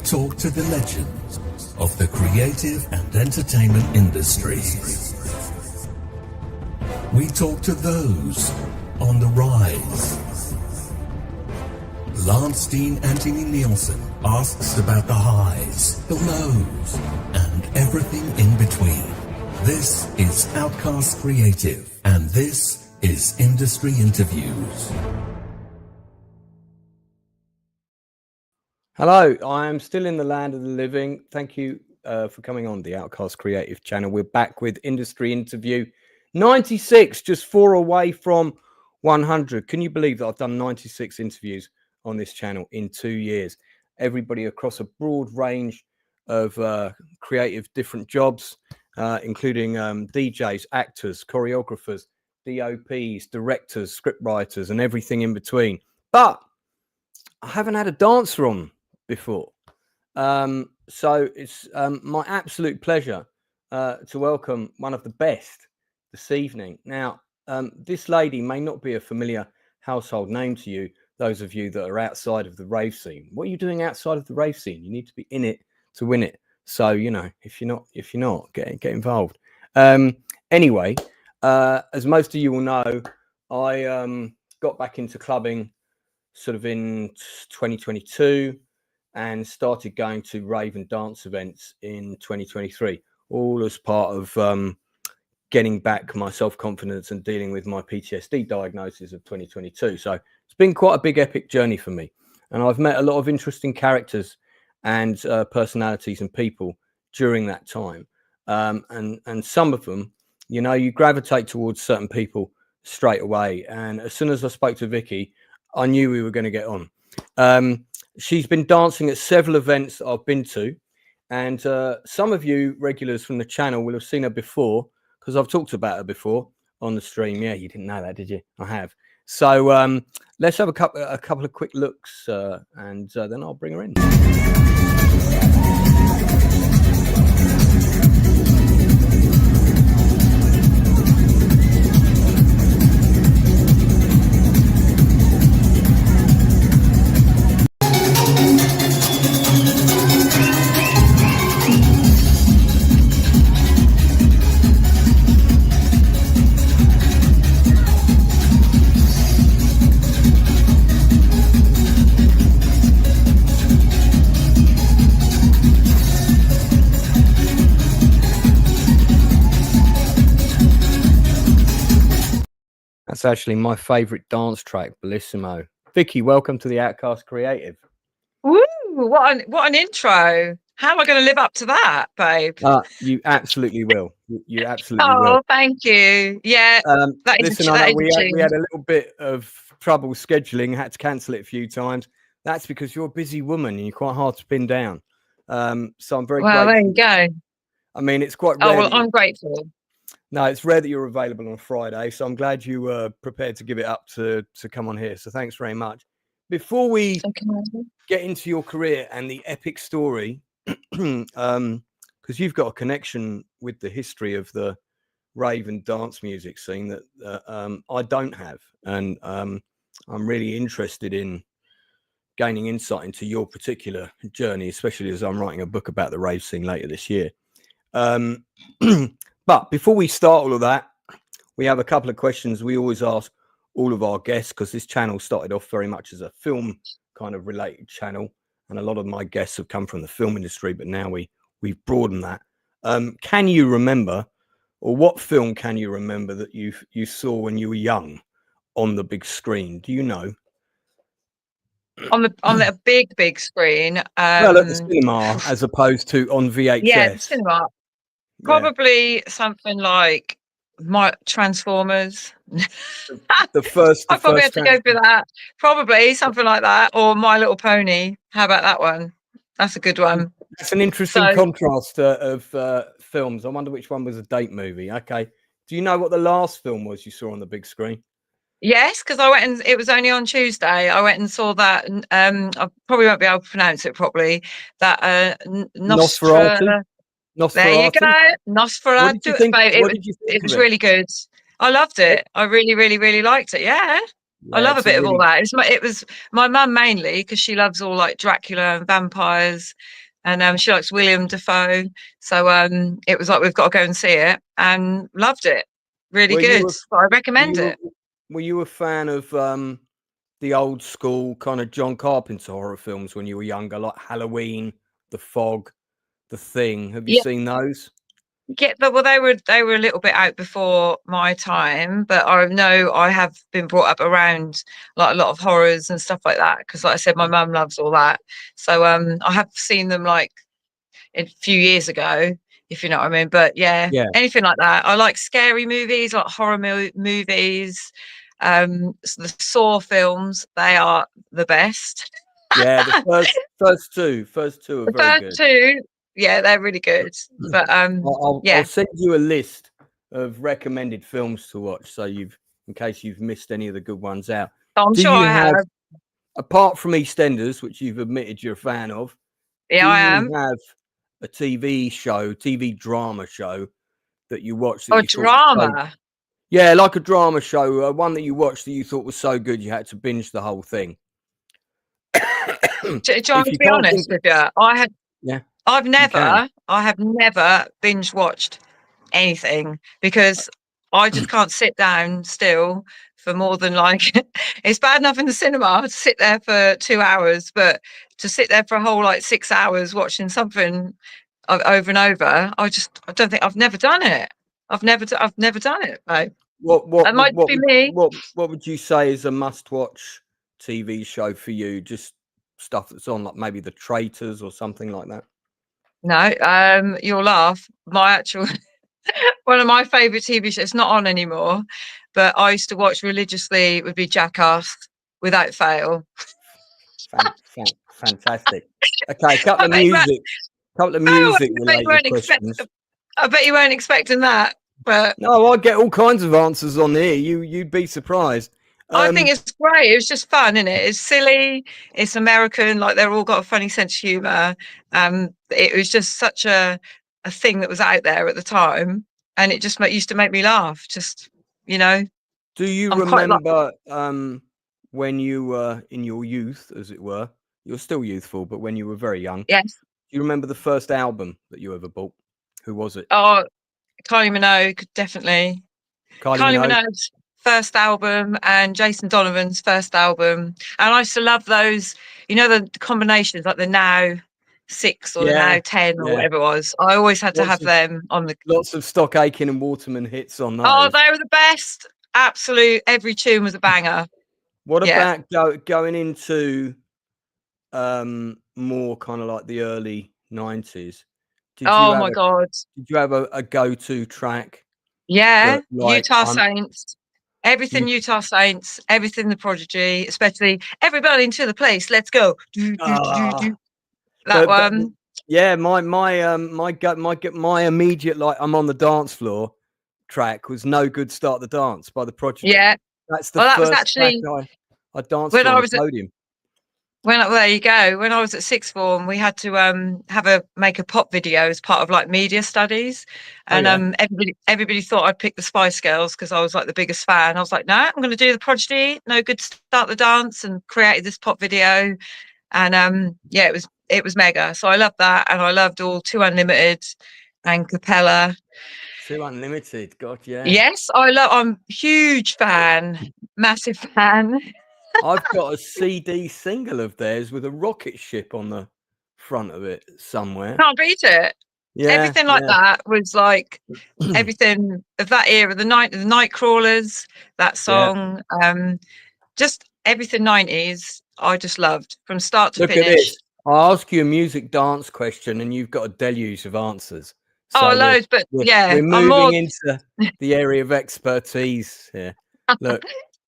talk to the legends of the creative and entertainment industries. We talk to those on the rise. Steen Anthony Nielsen asks about the highs, the lows, and everything in between. This is Outcast Creative, and this is Industry Interviews. Hello, I am still in the land of the living. Thank you for coming on the Outcast Creative channel. We're back with Industry Interview 96, just 4 away from 100. Can you believe that I've done 96 interviews on this channel in 2 years? Everybody across a broad range of creative different jobs, including DJs, actors, choreographers, DOPs, directors, scriptwriters, and everything in between. But I haven't had a dancer on before. So it's my absolute pleasure to welcome one of the best this evening. Now, this lady may not be a familiar household name to you, those of you that are outside of the rave scene. What are you doing outside of the rave scene? You need to be in it to win it. So, you know, if you're not, get involved. Anyway, as most of you will know, I got back into clubbing sort of in 2022 and started going to rave and dance events in 2023, all as part of getting back my self-confidence and dealing with my PTSD diagnosis of 2022. So it's been quite a big epic journey for me, and I've met a lot of interesting characters and personalities and people during that time, and some of them, you know, you gravitate towards certain people straight away, and as soon as I spoke to Vicci, I knew we were going to get on. She's been dancing at several events I've been to, and some of you regulars from the channel will have seen her before, because I've talked about her before on the stream. Yeah, you didn't know that, did you? I have. So let's have a couple of quick looks, and then I'll bring her in. That's actually my favourite dance track, Bellissimo. Vicci, welcome to the Outcast Creative. Woo! What an intro. How am I going to live up to that, babe? You absolutely will. You absolutely will. Oh, thank you. Yeah. Listen, I know we had a little bit of trouble scheduling, had to cancel it a few times. That's because you're a busy woman and you're quite hard to pin down. So I'm very grateful. Well, there you go. I mean, it's quite rare. Oh, well, I'm grateful. No, it's rare that you're available on Friday, so I'm glad you were prepared to give it up to come on here. So thanks very much. Before we get into your career and the epic story, because you've got a connection with the history of the rave and dance music scene that I don't have, and I'm really interested in gaining insight into your particular journey, especially as I'm writing a book about the rave scene later this year. But before we start all of that, we have a couple of questions we always ask all of our guests, because this channel started off very much as a film kind of related channel, and a lot of my guests have come from the film industry, but now we've broadened that. Can you remember, or what film can you remember that you saw when you were young on the big screen? Do you know? On the big screen. Well, at the cinema as opposed to on VHS. Yeah, the cinema. Probably something like my Transformers. The first. I probably had to go for that. Probably something like that, or My Little Pony. How about that one? That's a good one. It's an interesting contrast of films. I wonder which one was a date movie. Okay. Do you know what the last film was you saw on the big screen? Yes, because I went and it was only on Tuesday. I went and saw that. I probably won't be able to pronounce it properly. That Nosferatu. There you go. Nosferatu. It was really good. I loved it. I really, really, really liked it. Yeah. I Yeah, love a it's a bit of all really that. It was my mum mainly because she loves all like Dracula and vampires, and she likes William Dafoe. So it was like we've got to go and see it, and loved it. Really were you good. a, So I recommend you it. were you a fan of the old school kind of John Carpenter horror films when you were younger, like Halloween, The Fog, The Thing? Have you Yeah, seen those? well, they were a little bit out before my time, but I know I have been brought up around like a lot of horrors and stuff like that because, like I said, my mum loves all that. So I have seen them like a few years ago, if you know what I mean. But yeah, Yeah. anything like that. I like scary movies, like horror movies. The Saw films, they are the best. Yeah, the first two are The very first good. two, yeah, they're really good. But I'll yeah, send you a list of recommended films to watch, so in case you've missed any of the good ones out. I'm Do sure you I have, have. apart from EastEnders, which you've admitted you're a fan of, Yeah, do I you am. have a TV drama show that you watched that Oh, you thought was so, drama. yeah, like a drama show, one that you watched that you thought was so good you had to binge the whole thing? Do you want If me you to be can't think, honest with you? yeah, you can. I have never binge watched anything because I just can't sit down still for more than like it's bad enough in the cinema to sit there for 2 hours, but to sit there for a whole like 6 hours watching something over and over, I don't think I've never done it. I've never done it. Like, What that might just be me. what would you say is a must-watch TV show for you? Just stuff that's on, like maybe The Traitors or something like that. No, you'll laugh. My actual one of my favourite TV shows, it's not on anymore, but I used to watch religiously, would be Jackass without fail. Fantastic. Okay, a couple I of bet you weren't, oh, music I bet you related weren't questions. I bet you weren't expecting that, but No, I get all kinds of answers on here. You'd be surprised. I think it's great. It was just fun, isn't it? It's silly, it's American, like they're all got a funny sense of humour. It was just such a thing that was out there at the time, and it just used to make me laugh. Just, you know, Do you I'm quite like, remember when you were in your youth, as it were? You're still youthful, but when you were very young, do yes. you remember the first album that you ever bought? Who was it? Oh, Kylie Minogue, definitely. Kylie Kylie Minogue? Minogue's first album and Jason Donovan's first album. And I used to love those, you know, the combinations like the Now 6 or the Yeah, Now 10 or yeah. whatever it was. I always had to have them on the. Lots of Stock Aitken and Waterman hits on Oh, those. they were the best. Absolute. Every tune was a banger. What Yeah. about going into more kind of like the early 90s? Oh my God. Did you have a go-to track Yeah. that like Utah Saints. Everything you Utah Saints, everything The Prodigy, especially everybody into the place. Let's go. ah That but one. yeah, my immediate like I'm on the dance floor track was No Good Start the Dance by The Prodigy. Yeah. That's the Well, that was first track actually I danced when to on I the was at podium. well, there you go. When I was at sixth form, we had to make a pop video as part of like media studies, Oh and yeah. everybody thought I'd pick the Spice Girls because I was like the biggest fan. I was like, no, I'm going to do the Prodigy. No Good Start the Dance, and created this pop video. And yeah, it was mega. So I loved that, and I loved all Two Unlimited and Capella. Too Unlimited, God, yeah. Yes, I'm a huge fan, massive fan. I've got a CD single of theirs with a rocket ship on the front of it somewhere. Can't beat it. Yeah, Everything like that was like everything of that era, the night crawlers, that yeah. song, just everything 90s. I just loved from start to Look at finish. this. I'll ask you a music dance question, and you've got a deluge of answers. So Oh, loads, but yeah, we're I'm more. moving into the area of expertise here. Look,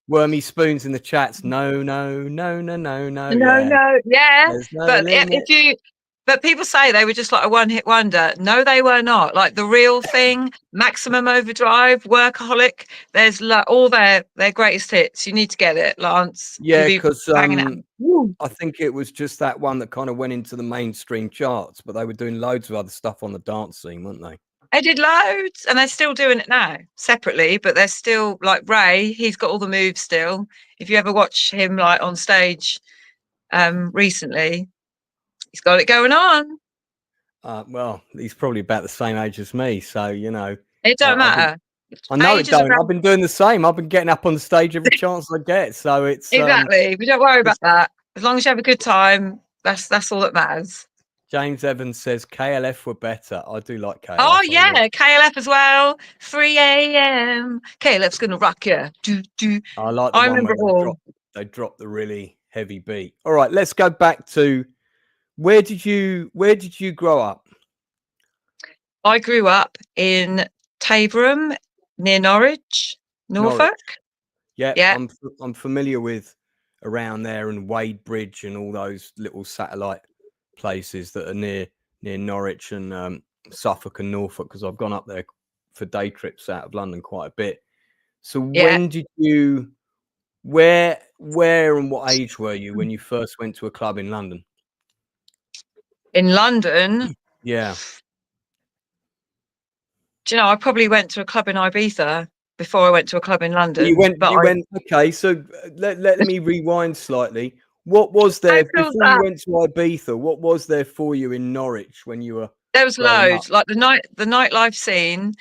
Wormy Spoons in the chats. No. Yeah, Yeah, there's no but limit. but people say they were just like a one-hit wonder. No, they were not. Like The Real Thing, Maximum Overdrive, Workaholic. There's like all their greatest hits. You need to get it, Lance. Yeah, You'll be because banging it. I think it was just that one that kind of went into the mainstream charts, but they were doing loads of other stuff on the dance scene, weren't they? I did loads, and they're still doing it now separately, but they're still like Ray. He's got all the moves still. If you ever watch him like on stage, recently, he's got it going on. Well, he's probably about the same age as me, so you know. It don't matter. I know it Age is don't. about- I've been doing the same. I've been getting up on the stage every chance I get, so it's exactly. We don't worry about that. As long as you have a good time, that's all that matters. James Evans says KLF were better. I do like KLF. Oh yeah, KLF as well. 3 a.m. KLF's gonna rock you. I like the I one remember where all. they drop the really heavy beat. All right, let's go back to where did you grow up? I grew up in Taberham near Norwich, Norfolk. Yeah, Yeah. I'm familiar with around there and Wadebridge and all those little satellite places that are near Norwich and Suffolk and Norfolk, because I've gone up there for day trips out of London quite a bit. So Yeah. when did you where and what age were you when you first went to a club in London? In London, Yeah. do you know, I probably went to a club in Ibiza before I went to a club in London. You went. Okay, so let me rewind slightly. What was there before you went to Ibiza? What was there for you in Norwich when you were? There was loads, like the nightlife scene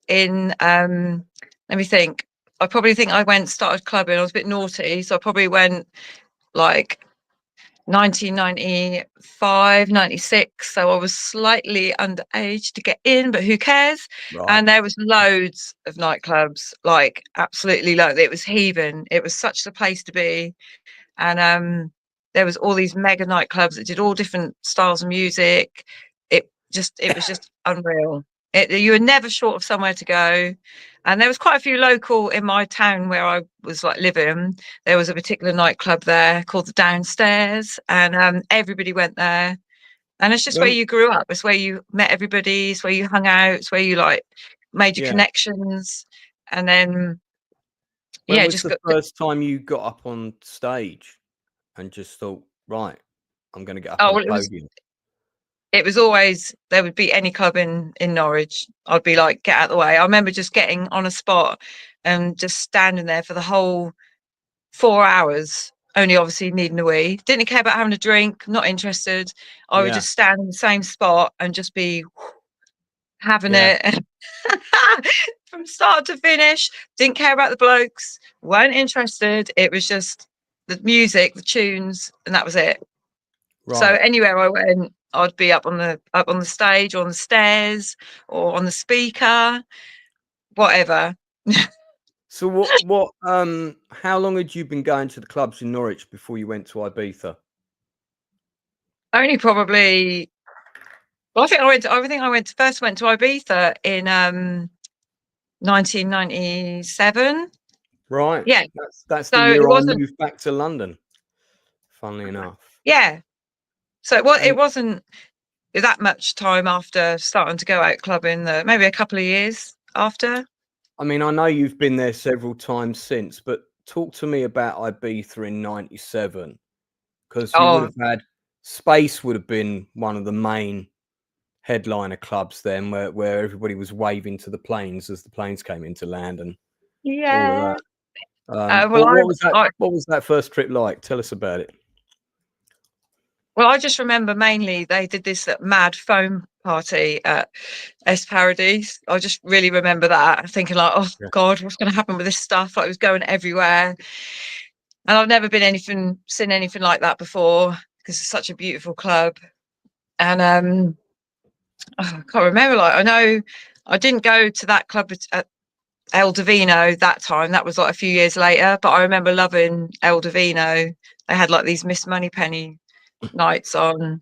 in. Let me think. I probably think I started clubbing. I was a bit naughty, so I probably went like 1995, 96. So I was slightly underage to get in, but who cares? Right. And there was loads of nightclubs, like absolutely loads. It was heaving. It was such the place to be. And there was all these mega nightclubs that did all different styles of music. It was just unreal. You were never short of somewhere to go. And there was quite a few local in my town where I was like living. There was a particular nightclub there called the Downstairs, and everybody went there. And it's just where you grew up. It's where you met everybody. It's where you hung out. It's where you like made your connections. And then when was the first time you got up on stage and just thought, right, I'm going to get up on the podium? It was always, there would be any club in Norwich, I'd be like, get out of the way. I remember just getting on a spot and just standing there for the whole 4 hours, only obviously needing a wee. Didn't care about having a drink, not interested. I would just stand in the same spot and just be having it from start to finish. Didn't care about the blokes, weren't interested. It was just the music, the tunes, and that was it. Right. So anywhere I went, I'd be up on the stage, or on the stairs, or on the speaker, whatever. So what how long had you been going to the clubs in Norwich before you went to Ibiza? Only probably, well, I think I first went to Ibiza in 1997. Right. Yeah. That's the year I moved back to London, funnily enough. Yeah. So it wasn't that much time after starting to go out clubbing, maybe a couple of years after. I mean, I know you've been there several times since, but talk to me about Ibiza in 97, because you would have had Space would have been one of the main headliner clubs then, where everybody was waving to the planes as the planes came into land and all of that. What was that first trip like? Tell us about it. Well, I just remember mainly they did this mad foam party at S Paradise. I just really remember that, thinking like, oh God, what's going to happen with this stuff? Like, it was going everywhere, and I've never seen anything like that before, because it's such a beautiful club. And I can't remember. Like, I know I didn't go to that club at El Divino that time. That was like a few years later. But I remember loving El Divino. They had like these Miss Moneypenny nights on,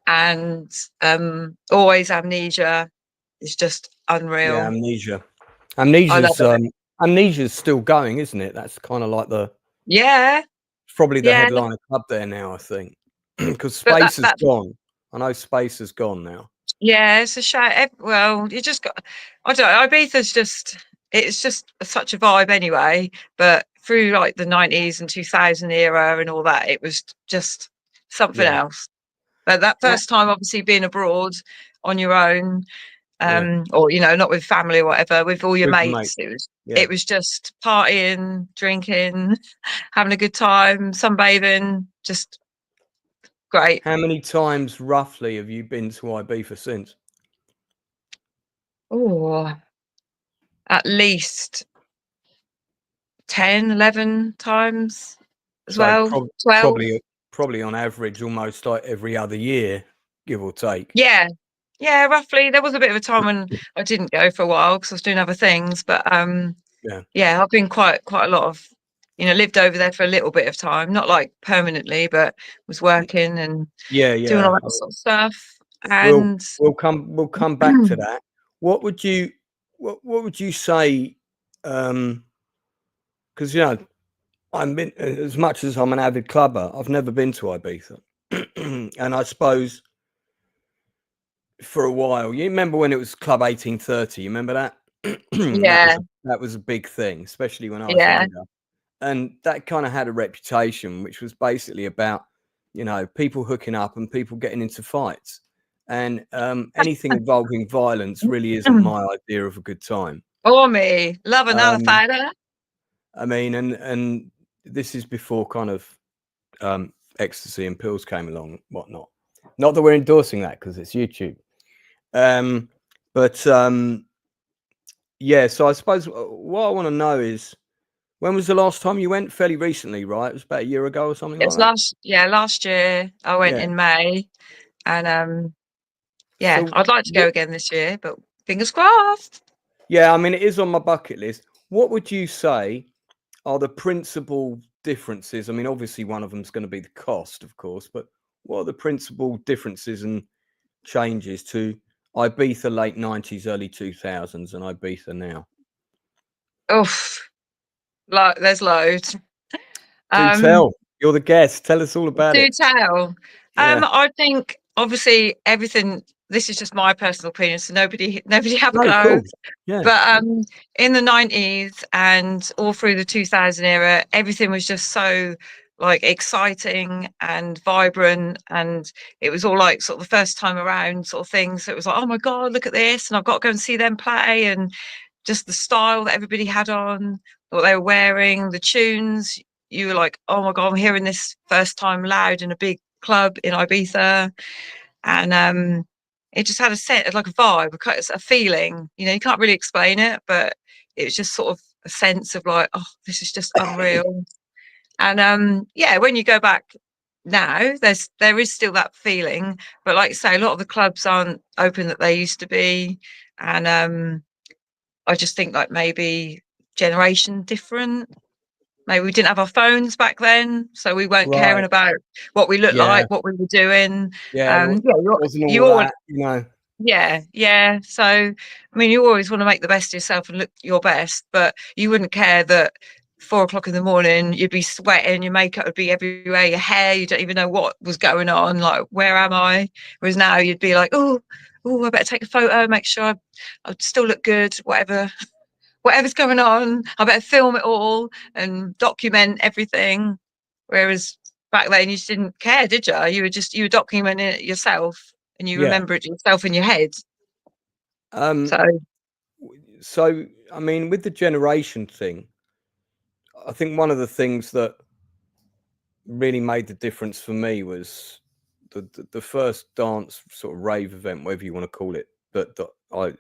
and Always Amnesia is just unreal. Yeah, Amnesia's still going, isn't it? That's kind of like probably the headliner club there now, I think, because Space has gone. I know Space has gone now. Yeah, it's a shame. Well, you just got, I don't know, Ibiza's it's just such a vibe anyway, but through like the 90s and 2000 era and all that, it was just something else. But that first time, obviously being abroad on your own, or, you know, not with family or whatever, with all your With mates. mates. It was just partying, drinking, having a good time, sunbathing, just great. How many times roughly have you been to Ibiza since? Oh, at least 10, 11 times as So well. 12. probably on average almost like every other year, give or take. Yeah. Yeah, roughly. There was a bit of a time when I didn't go for a while because I was doing other things. But yeah, I've been quite a lot of, you know, lived over there for a little bit of time, not like permanently, but was working and doing all that sort of stuff. And We'll come back to that. What would you say? Because you know, I'm been as much as I'm an avid clubber, I've never been to Ibiza, and I suppose for a while, you remember when it was Club 1830? You remember that? yeah, that was a big thing, especially when I was yeah. younger, and that kind of had a reputation, which was basically about, you know, people hooking up and people getting into fights, and anything involving violence really isn't my idea of a good time. Or me, love another fighter. I mean, and this is before kind of ecstasy and pills came along, whatnot. Not that we're endorsing that because it's YouTube. But yeah, so I suppose what I want to know is, when was the last time you went? Fairly recently, right? It was about a year ago or something It's like that. last year. I went in May, and yeah, So I'd like to go again this year, but fingers crossed. yeah, I mean, it is on my bucket list. What would you say are the principal differences? I mean, obviously one of them is going to be the cost, of course, but what are the principal differences and changes to Ibiza late 90s, early 2000s and Ibiza now? Oof, like there's loads. Do tell. You're the guest. Tell us all about Do it. tell. Yeah. I think obviously everything. This is just my personal opinion, so nobody have a No, go. cool. Yeah. But in the 90s and all through the 2000 era, everything was just so like exciting and vibrant, and it was all like sort of the first time around sort of thing. So it was like, oh my God, look at this, and I've got to go and see them play, and just the style that everybody had on, what they were wearing, the tunes. You were like, oh my God, I'm hearing this first time loud in a big club in Ibiza. And it just had a set, like a vibe, a feeling, you know, you can't really explain it, but it was just sort of a sense of like, oh, this is just unreal. And yeah, when you go back now, there is still that feeling, but like you say, a lot of the clubs aren't open that they used to be. And I just think like maybe generation different. Maybe we didn't have our phones back then, so we weren't caring about what we looked like, what we were doing. Yeah. Wasn't You all all that, you know. yeah. So, I mean, you always want to make the best of yourself and look your best, but you wouldn't care that 4 o'clock in the morning you'd be sweating, your makeup would be everywhere, your hair, you don't even know what was going on. Like, where am I? Whereas now you'd be like, oh, I better take a photo, make sure I still look good, whatever's going on, I better film it all and document everything. Whereas back then you just didn't care, did you? You were documenting it yourself and you remember it yourself in your head. So I mean, with the generation thing, I think one of the things that really made the difference for me was the first dance sort of rave event, whatever you want to call it, that I was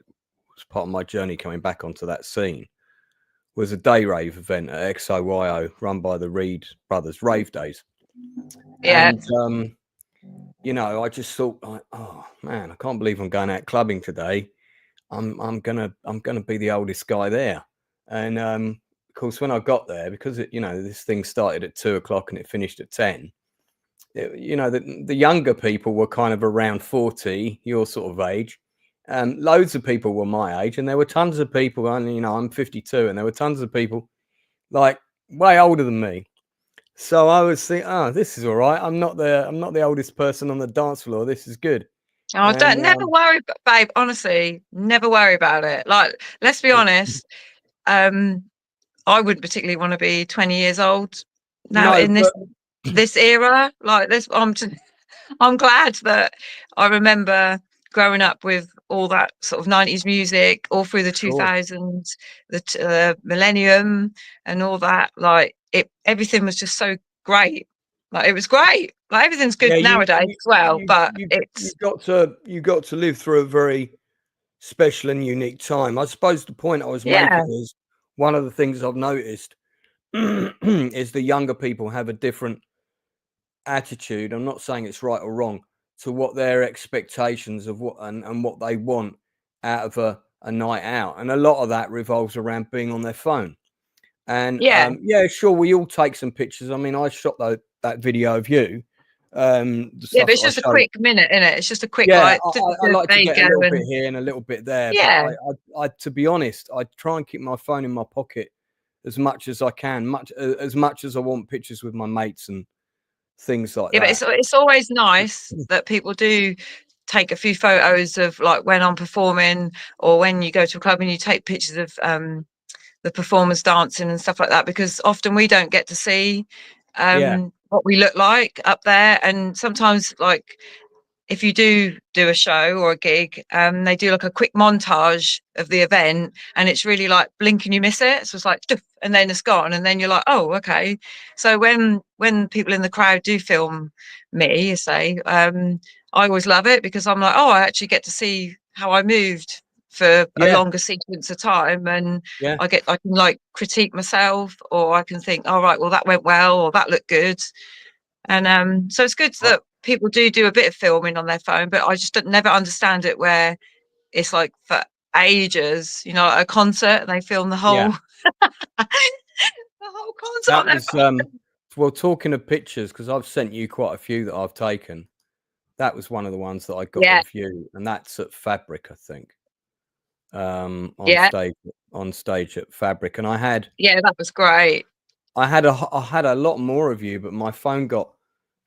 part of my journey coming back onto that scene, was a day rave event at XOYO run by the Reed brothers, Rave Days. Yeah. And you know, I just thought, like, oh man, I can't believe I'm going out clubbing today. I'm gonna be the oldest guy there. And of course, when I got there, because you know, this thing started at 2 o'clock and it finished at 10. You know, the younger people were kind of around 40, your sort of age. Loads of people were my age, and there were tons of people. And you know, I'm 52, and there were tons of people like way older than me. So I was thinking, oh, this is all right. I'm not the oldest person on the dance floor. This is good. Oh, never worry, babe. Honestly, never worry about it. Like, let's be honest. I wouldn't particularly want to be 20 years old now in this era. Like this, I'm glad that I remember growing up with all that sort of 90s music all through the Sure. 2000s, the millennium and all that, like everything was just so great. Like it was great. Like everything's good nowadays as well, but you got to live through a very special and unique time. I suppose the point I was making is one of the things I've noticed is the younger people have a different attitude. I'm not saying it's right or wrong to what their expectations of what and what they want out of a night out, and a lot of that revolves around being on their phone. And sure, we all take some pictures. I mean, I shot that video of you. But it's just a quick minute, innit? It's just a quick I like to get a little bit here and a little bit there. Yeah. But I to be honest, I try and keep my phone in my pocket as much as I can, as much as I want pictures with my mates and things like that. But it's always nice that people do take a few photos of like when I'm performing, or when you go to a club and you take pictures of the performers dancing and stuff like that, because often we don't get to see what we look like up there. And sometimes, like, if you do a show or a gig, they do like a quick montage of the event, and it's really like blink and you miss it. So it's like, and then it's gone, and then you're like, oh, okay. So when people in the crowd do film me, you say, I always love it, because I'm like, oh, I actually get to see how I moved for a longer sequence of time, and I can like critique myself, or I can think, all right, well, that went well, or that looked good. And so it's good that people do a bit of filming on their phone, but I just never understand it where it's like for ages, you know, at a concert, and they film the whole the whole concert. That was well, talking of pictures, because I've sent you quite a few that I've taken. That was one of the ones that I got of you, and that's at Fabric, I think. On stage at Fabric, and I had that was great. I had a lot more of you, but my phone got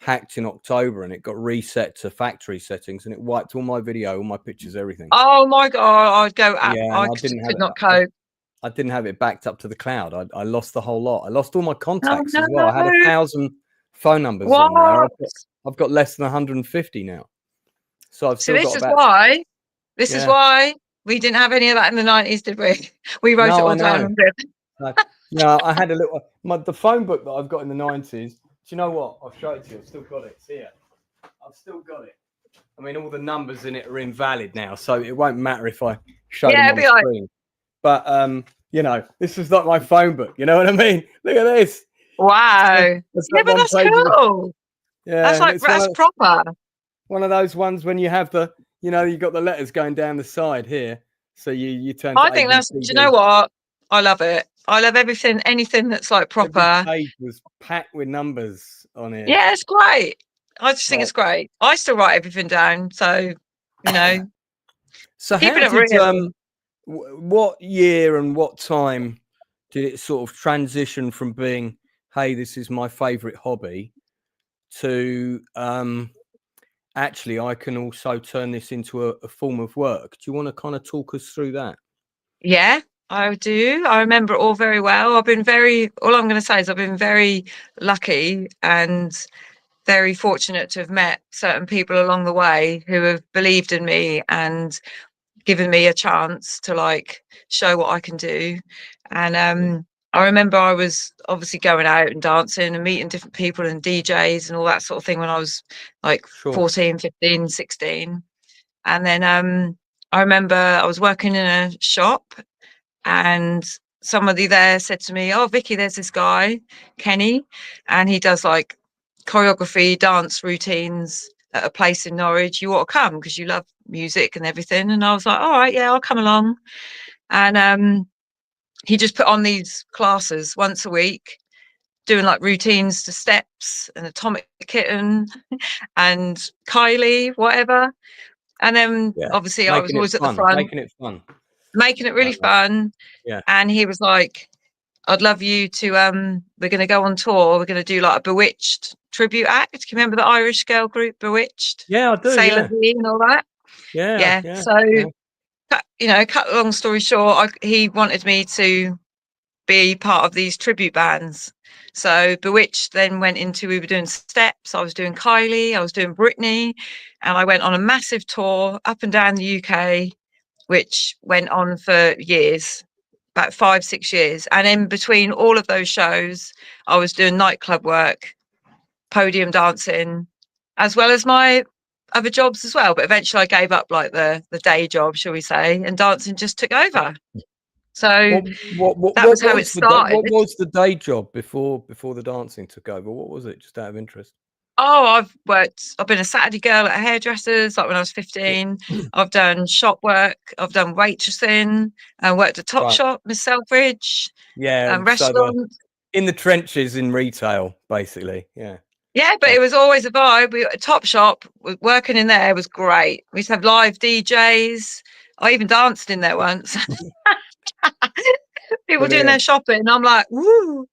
hacked in October, and it got reset to factory settings, and it wiped all my video, all my pictures, everything. Oh my god, I'd go. I could not cope. I didn't have it backed up to the cloud. I lost the whole lot. I lost all my contacts as well. I had 1,000 phone numbers on there. I've got less than 150 now. So I've still got This is why we didn't have any of that in the 90s, did we? We wrote it all down. No, I had a little. The phone book that I've got in the 90s. Do you know what? I'll show it to you. I've still got it. It's here. I've still got it. I mean, all the numbers in it are invalid now, so it won't matter if I show them on the screen. But you know, this is not my phone book. You know what I mean? Look at this. Wow. But that's cool. That's proper. One of those ones when you have you've got the letters going down the side here, so you turn. I think that's. Do you know what? I love it. I love anything that's like proper. Every page was packed with numbers on it. Yeah, it's great. I just think it's great. I still write everything down, so you know. So keeping it real. What year and what time did it sort of transition from being, hey, this is my favorite hobby, to actually I can also turn this into a form of work? Do you want to kind of talk us through that? Yeah, I do. I remember it all very well. all I'm going to say is I've been very lucky and very fortunate to have met certain people along the way who have believed in me and given me a chance to like show what I can do. And I remember I was obviously going out and dancing and meeting different people and DJs and all that sort of thing when I was like 14, 15, 16. And then I remember I was working in a shop, and somebody there said to me, oh, Vicci, there's this guy, Kenny, and he does like choreography, dance routines at a place in Norwich. You ought to come because you love music and everything. And I was like, all right, yeah, I'll come along. And he just put on these classes once a week, doing like routines to Steps and Atomic Kitten and Kylie, whatever. And then obviously I was always at the front. Making it really fun. Yeah. And he was like, I'd love you to, we're going to go on tour. We're going to do like a Bewitched tribute act. Can you remember the Irish girl group Bewitched? Yeah, I do. Sailor V and all that. Yeah. So, you know, cut a long story short, he wanted me to be part of these tribute bands. So Bewitched then went into, we were doing Steps, I was doing Kylie, I was doing Britney, and I went on a massive tour up and down the UK, which went on for years, about 5-6 years. And in between all of those shows, I was doing nightclub work, podium dancing, as well as my other jobs as well. But eventually I gave up like the day job, shall we say, and dancing just took over. So that was how it started. What was the day job before the dancing took over? What was it, just out of interest? Oh, I've been a Saturday girl at a hairdresser's, like when I was 15. I've done shop work, I've done waitressing, I worked at Topshop, Miss Selfridge, restaurant. In the trenches in retail, basically. Yeah. Yeah, but it was always a vibe. Topshop, working in there was great. We used to have live DJs. I even danced in there once. People doing their shopping. I'm like, woo.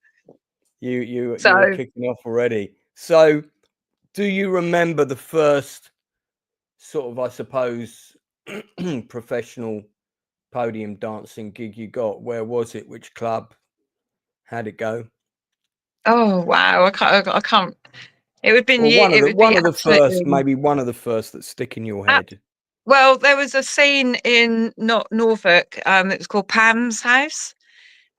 You were kicking off already. So do you remember the first sort of, I suppose, professional podium dancing gig you got? Where was it? Which club? How'd it go? Oh wow, I can't. It would have been one of the first, maybe one of the first that stick in your head. Well, there was a scene in Norfolk. It was called Pam's House,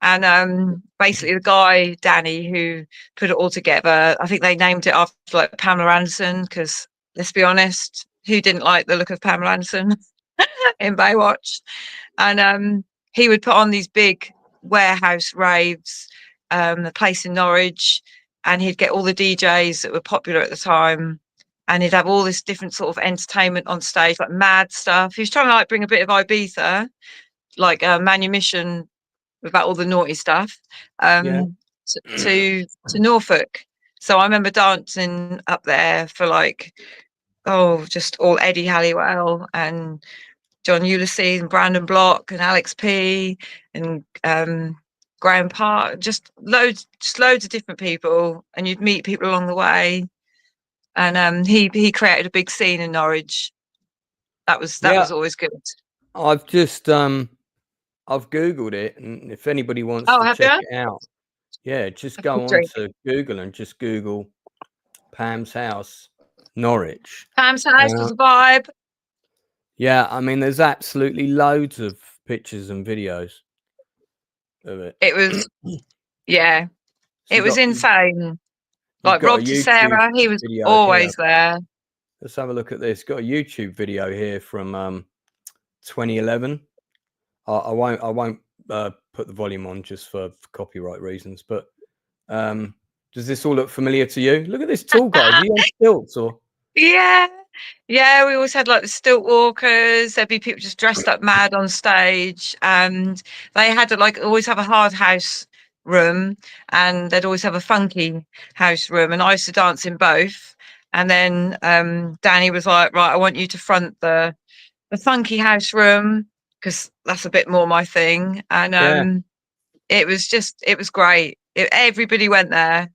and basically the guy Danny who put it all together. I think they named it after like Pamela Anderson, because let's be honest, who didn't like the look of Pamela Anderson in Baywatch? And he would put on these big warehouse raves, the place in Norwich, and he'd get all the DJs that were popular at the time. And he'd have all this different sort of entertainment on stage, like mad stuff. He was trying to like bring a bit of Ibiza, like manumission without all the naughty stuff, to Norfolk. So I remember dancing up there for like, just all Eddie Halliwell and John Ulysses and Brandon Block and Alex P and Graham Park, just loads of different people, and you'd meet people along the way. And he created a big scene in Norwich. That was always good. I've just I've Googled it, and if anybody wants to check it out, just go on to Google and just Google Pam's House, Norwich. Pam's House was a vibe. Yeah, I mean, there's absolutely loads of pictures and videos of it. It was, it was insane. Like Rob Sarah, he was always there. Let's have a look at this. Got a YouTube video here from 2011. I won't put the volume on just for copyright reasons, but does this all look familiar to you? Look at this tall guy. Is he on stilts or? Yeah, we always had like the stilt walkers. There'd be people just dressed up mad on stage, and they had to like always have a hard house room, and they'd always have a funky house room, and I used to dance in both. And then Danny was like, right, I want you to front the funky house room, because that's a bit more my thing. And it was great. Everybody went there.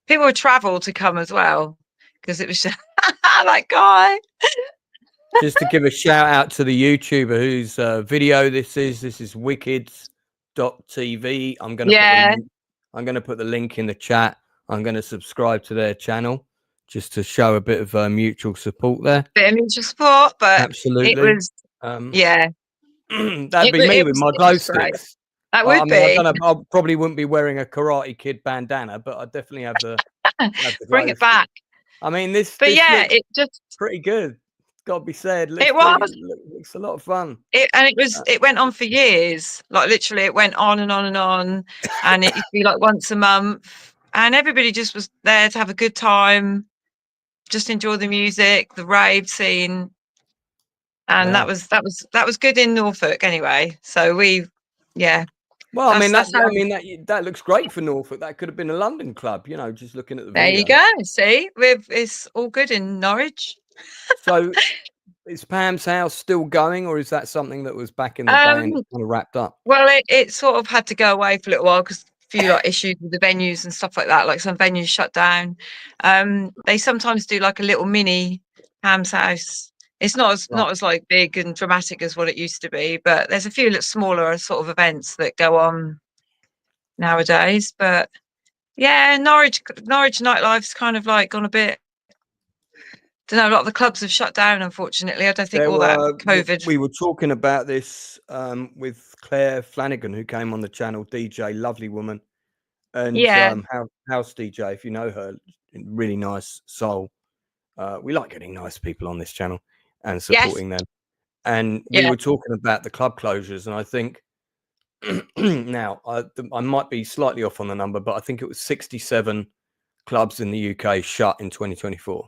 People would travel to come as well, because it was just that guy. Just to give a shout out to the YouTuber whose video this is wicked.tv. I'm gonna put the link in the chat. I'm gonna subscribe to their channel just to show a bit of mutual support there. Bit of mutual support, but absolutely, it was that'd be me with my glow sticks. That would be. I don't know, I probably wouldn't be wearing a Karate Kid bandana, but I definitely have the bring it back. I mean, this it just pretty good. Got to be said. It was. It's a lot of fun. It went on for years. Like literally, it went on and on and on, and it used to be like once a month, and everybody just was there to have a good time, just enjoy the music, the rave scene, and that was good in Norfolk anyway. So Well, that looks great for Norfolk. That could have been a London club, just looking at the video. There you go. See, it's all good in Norwich. So is Pam's House still going, or is that something that was back in the day and kind of wrapped up? Well, it sort of had to go away for a little while because a few issues with the venues and stuff like that. Like some venues shut down. They sometimes do like a little mini Pam's House. It's not as like big and dramatic as what it used to be, but there's a few smaller sort of events that go on nowadays. But Yeah, Norwich nightlife's kind of like gone a bit. Don't know. A lot of the clubs have shut down, unfortunately. I don't think all that COVID. We were talking about this with Claire Flanagan, who came on the channel, DJ, lovely woman, and Yeah. House DJ, if you know her, really nice soul. We like getting nice people on this channel and supporting them. And we were talking about the club closures, and I think now I might be slightly off on the number, but I think it was 67 clubs in the UK shut in 2024.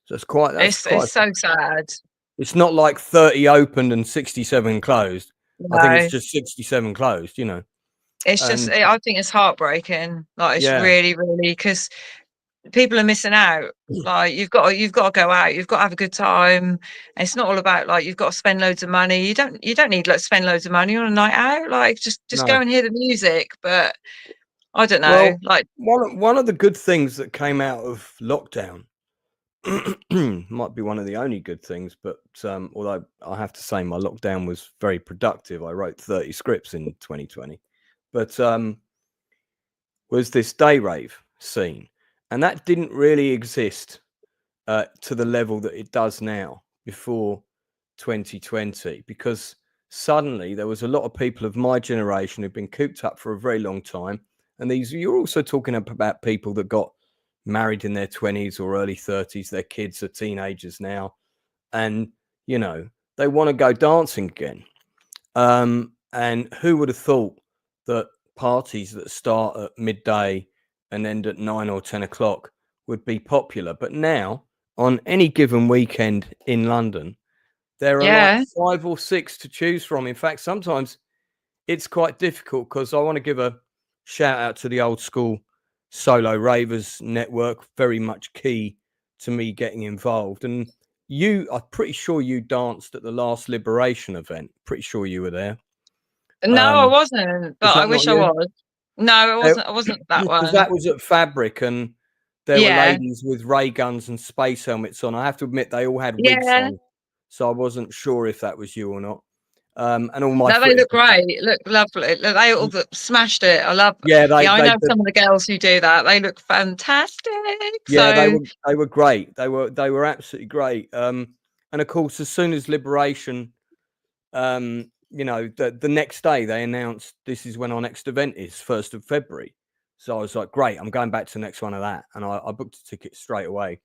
So it's quite. It's so sad. It's not like 30 opened and 67 closed. No. I think it's just 67 closed. You know, it's just. I think it's heartbreaking. Like it's really, really, because people are missing out. Like you've got to go out. You've got to have a good time. And it's not all about like you've got to spend loads of money. You don't need to spend loads of money on a night out. Like just go and hear the music. But I don't know. Well, like one of the good things that came out of lockdown might be one of the only good things, but although I have to say my lockdown was very productive. I wrote 30 scripts in 2020, but was this day rave scene, and that didn't really exist to the level that it does now before 2020, because suddenly there was a lot of people of my generation who've been cooped up for a very long time, and you're also talking about people that got married in their 20s or early 30s. Their kids are teenagers now, and you know they want to go dancing again. And who would have thought that parties that start at midday and end at 9 or 10 o'clock would be popular? But now, on any given weekend in London, there are like 5 or 6 to choose from. In fact, sometimes it's quite difficult, because I want to give a shout out to the old school Solo Ravers network, very much key to me getting involved. And I'm pretty sure you danced at the last Liberation event. Pretty sure you were there. No, I wasn't, but I wish I was. No, I wasn't that one. Because that was at Fabric, and there were ladies with ray guns and space helmets on. I have to admit, they all had wigs on, so I wasn't sure if that was you or not. And all my they look great, look lovely. They all smashed it. I love. I know some of the girls who do that. They look fantastic. Yeah, they were great. They were absolutely great. And of course, as soon as Liberation, the next day they announced this is when our next event is, 1st of February. So I was like, great, I'm going back to the next one of that, and I booked a ticket straight away.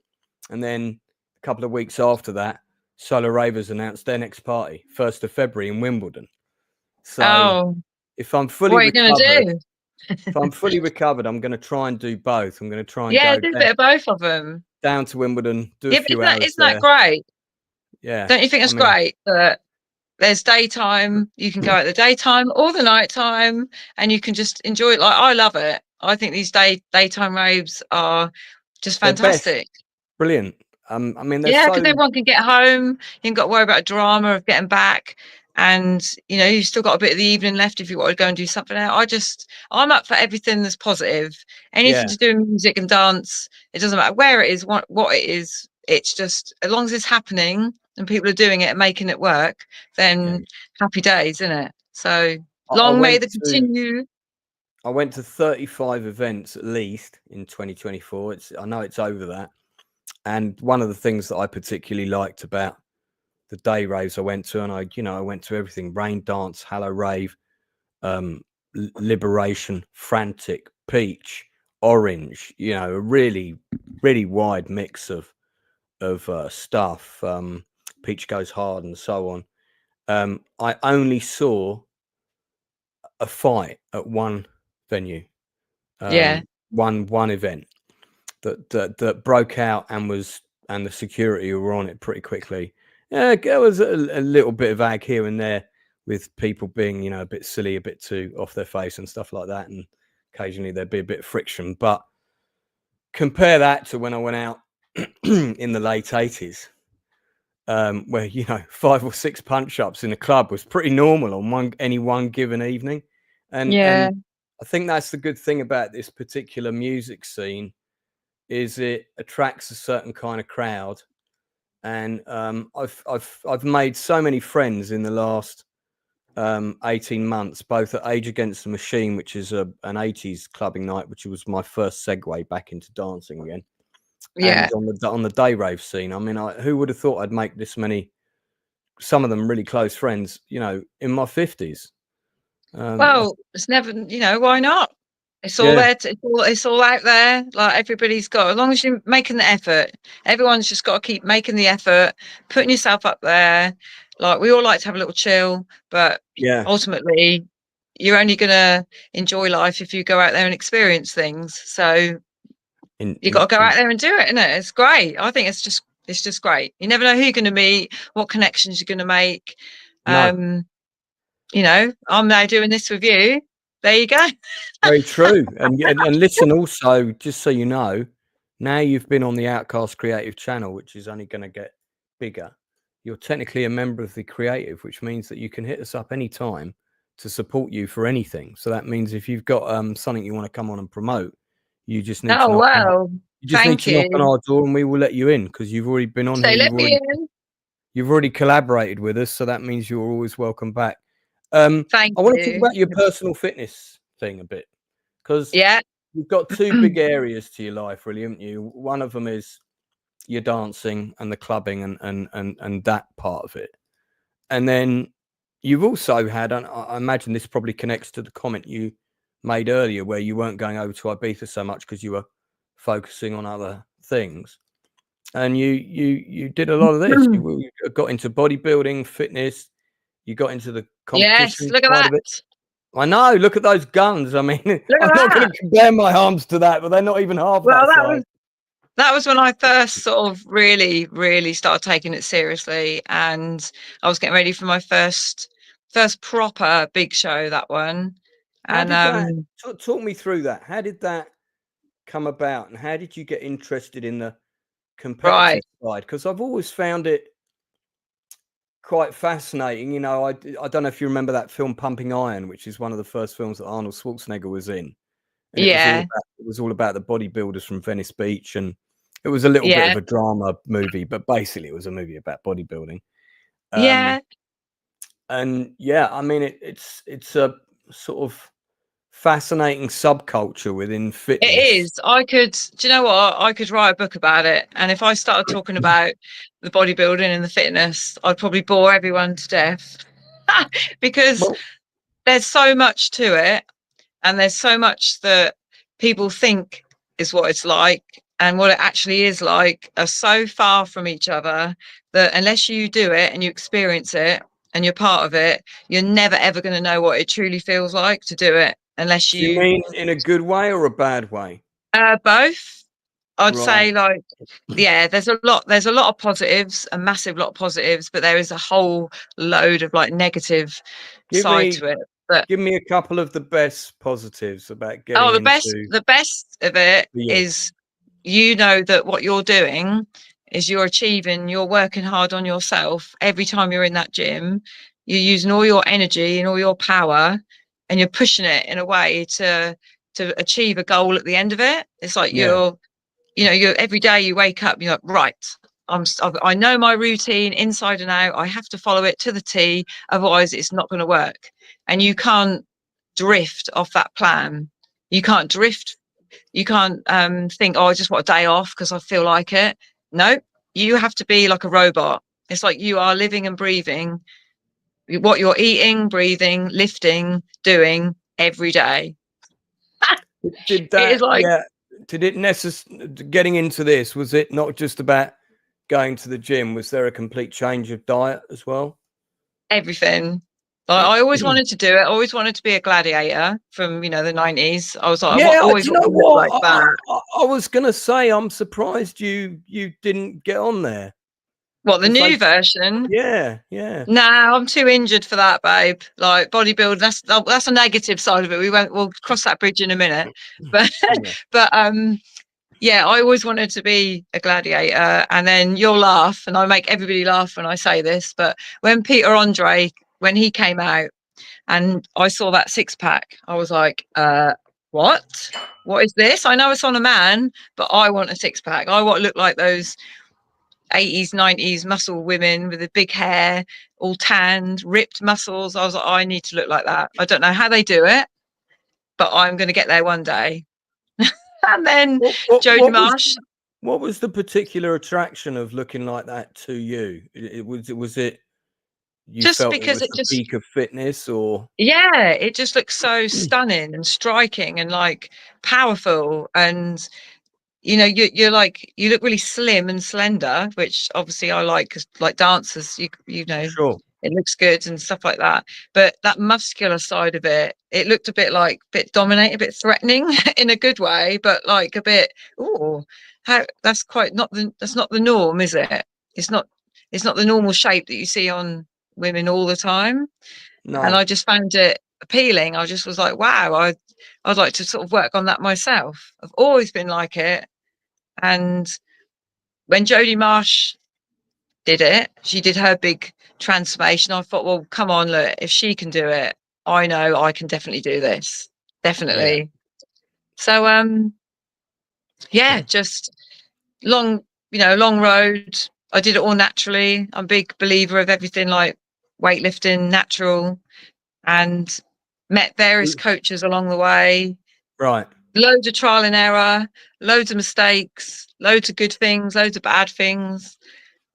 And then a couple of weeks after that, Solar Ravers announced their next party, 1st of February in Wimbledon. So if I'm fully recovered, if I'm fully recovered, I'm going to try and do both. I'm going to try and go do a bit of both of them. Down to Wimbledon, do a few hours. Isn't that great? Yeah. Don't you think it's great that there's daytime? You can go at the daytime or the nighttime, and you can just enjoy it. Like I love it. I think these daytime raves are just fantastic. Brilliant. I mean, because everyone can get home. You ain't got to worry about a drama of getting back, and you've still got a bit of the evening left if you want to go and do something else. I'm up for everything that's positive. Anything to do with music and dance. It doesn't matter where it is, what it is. It's just as long as it's happening and people are doing it and making it work, then happy days, isn't it? So long may they continue. I went to 35 events at least in 2024. I know it's over that. And one of the things that I particularly liked about the day raves I went to, and I went to everything: Rain Dance, Hello Rave, Liberation, Frantic, Peach, Orange. A really, really wide mix of stuff. Peach Goes Hard and so on. I only saw a fight at one venue. One event that broke out, and the security were on it pretty quickly. There was a little bit of ag here and there with people being, a bit silly, a bit too off their face and stuff like that. And occasionally there'd be a bit of friction. But compare that to when I went out in the late 80s, where, 5 or 6 punch-ups in a club was pretty normal on any one given evening. And I think that's the good thing about this particular music scene, is it attracts a certain kind of crowd. And I've made so many friends in the last 18 months, both at Age Against the Machine, which is an 80s clubbing night, which was my first segue back into dancing again. Yeah. And on the day rave scene. I mean, who would have thought I'd make this many, some of them really close friends, you know, in my 50s. Well, it's never, you know, why not? It's all Yeah. there. It's all out there. Like, everybody's got, as long as you're making the effort, everyone's just got to keep making the effort, putting yourself up there. Like, we all like to have a little chill, but Yeah. ultimately, you're only going to enjoy life if you go out there and experience things. So you got to go out there and do it, isn't it? It's great. I think it's just great. You never know who you're going to meet, what connections you're going to make. No. You know, I'm now doing this with you. There you go. Very true. And listen, also, just so you know, now you've been on the Outcast Creative channel, which is only going to get bigger. You're technically a member of the Creative, which means that you can hit us up anytime to support you for anything. So that means if you've got something you want to come on and promote, you just need to knock on our door and we will let you in, because you've already been on here. You've already collaborated with us, so that means you're always welcome back. I want to talk about your personal fitness thing a bit, because you've got two big areas to your life, really, haven't you? One of them is your dancing and the clubbing and that part of it. And then you've also had, and I imagine this probably connects to the comment you made earlier, where you weren't going over to Ibiza so much because you were focusing on other things. And you did a lot of this. You got into bodybuilding, fitness. You got into the competition. Yes, look at that. I know. Look at those guns. I mean, I'm not going to compare my arms to that, but they're not even half that size. That was when I first sort of really started taking it seriously, and I was getting ready for my first proper big show, that one. And talk me through that. How did that come about, and how did you get interested in the competitive side? Because I've always found it quite fascinating. You know, I don't know if you remember that film Pumping Iron, which is one of the first films that Arnold Schwarzenegger was in. And it was all about the bodybuilders from Venice Beach, and it was a little bit of a drama movie, but basically it was a movie about bodybuilding. And I mean, it's a sort of fascinating subculture within fitness. It is. Do you know what? I could write a book about it. And if I started talking about the bodybuilding and the fitness, I'd probably bore everyone to death because there's so much to it. And there's so much that people think is what it's like, and what it actually is like are so far from each other that unless you do it and you experience it and you're part of it, you're never, ever going to know what it truly feels like to do it. Unless you mean in a good way or a bad way? Both. I'd say, like, there's a lot of positives, a massive lot of positives, but there is a whole load of like negative side to it. But give me a couple of the best positives about getting the best of it is, you know, that what you're doing is you're working hard on yourself every time you're in that gym. You're using all your energy and all your power, and you're pushing it in a way to achieve a goal at the end of it. It's like you're every day you wake up, you're like, right, I know my routine inside and out. I have to follow it to the T, otherwise it's not going to work. And you can't drift off that plan. You can't drift. You can't think, I just want a day off because I feel like it. No, you have to be like a robot. It's like you are living and breathing what you're eating, breathing, lifting, doing every day. Did it getting into this, was it not just about going to the gym? Was there a complete change of diet as well? Everything. I always wanted to do it. I always wanted to be a gladiator from, the 90s. I was like, I always wanted to look like that. I was going to say, I'm surprised you didn't get on there. What, the new version? Yeah. Nah, I'm too injured for that, babe. Like, bodybuilding, that's a negative side of it. We'll cross that bridge in a minute. But I always wanted to be a gladiator. And then you'll laugh, and I make everybody laugh when I say this, but when Peter Andre, when he came out and I saw that six-pack, I was like, what is this? I know it's on a man, but I want a six-pack. I want to look like those 80s, 90s muscle women with the big hair, all tanned, ripped muscles. I was like, I need to look like that. I don't know how they do it, but I'm going to get there one day. And then Jodie Marsh. What was the particular attraction of looking like that to you? Was it you Just felt because it was the peak of fitness, or? Yeah, it just looks so stunning and striking and like powerful, and you're like, you look really slim and slender, which obviously I like, 'cause like dancers, Sure. it looks good and stuff like that. But that muscular side of it looked a bit dominating, a bit threatening in a good way, but like a bit, oh, that's not the norm, is it? It's not the normal shape that you see on women all the time. No. And I just found it appealing. I just was like, wow, I'd like to sort of work on that myself. I've always been like it. And when Jodie Marsh did it, she did her big transformation. I thought, well, come on, look, if she can do it, I know I can definitely do this. Definitely. Yeah. So, just long road. I did it all naturally. I'm a big believer of everything like weightlifting, natural, and met various coaches along the way. Right. Loads of trial and error, loads of mistakes, loads of good things, loads of bad things.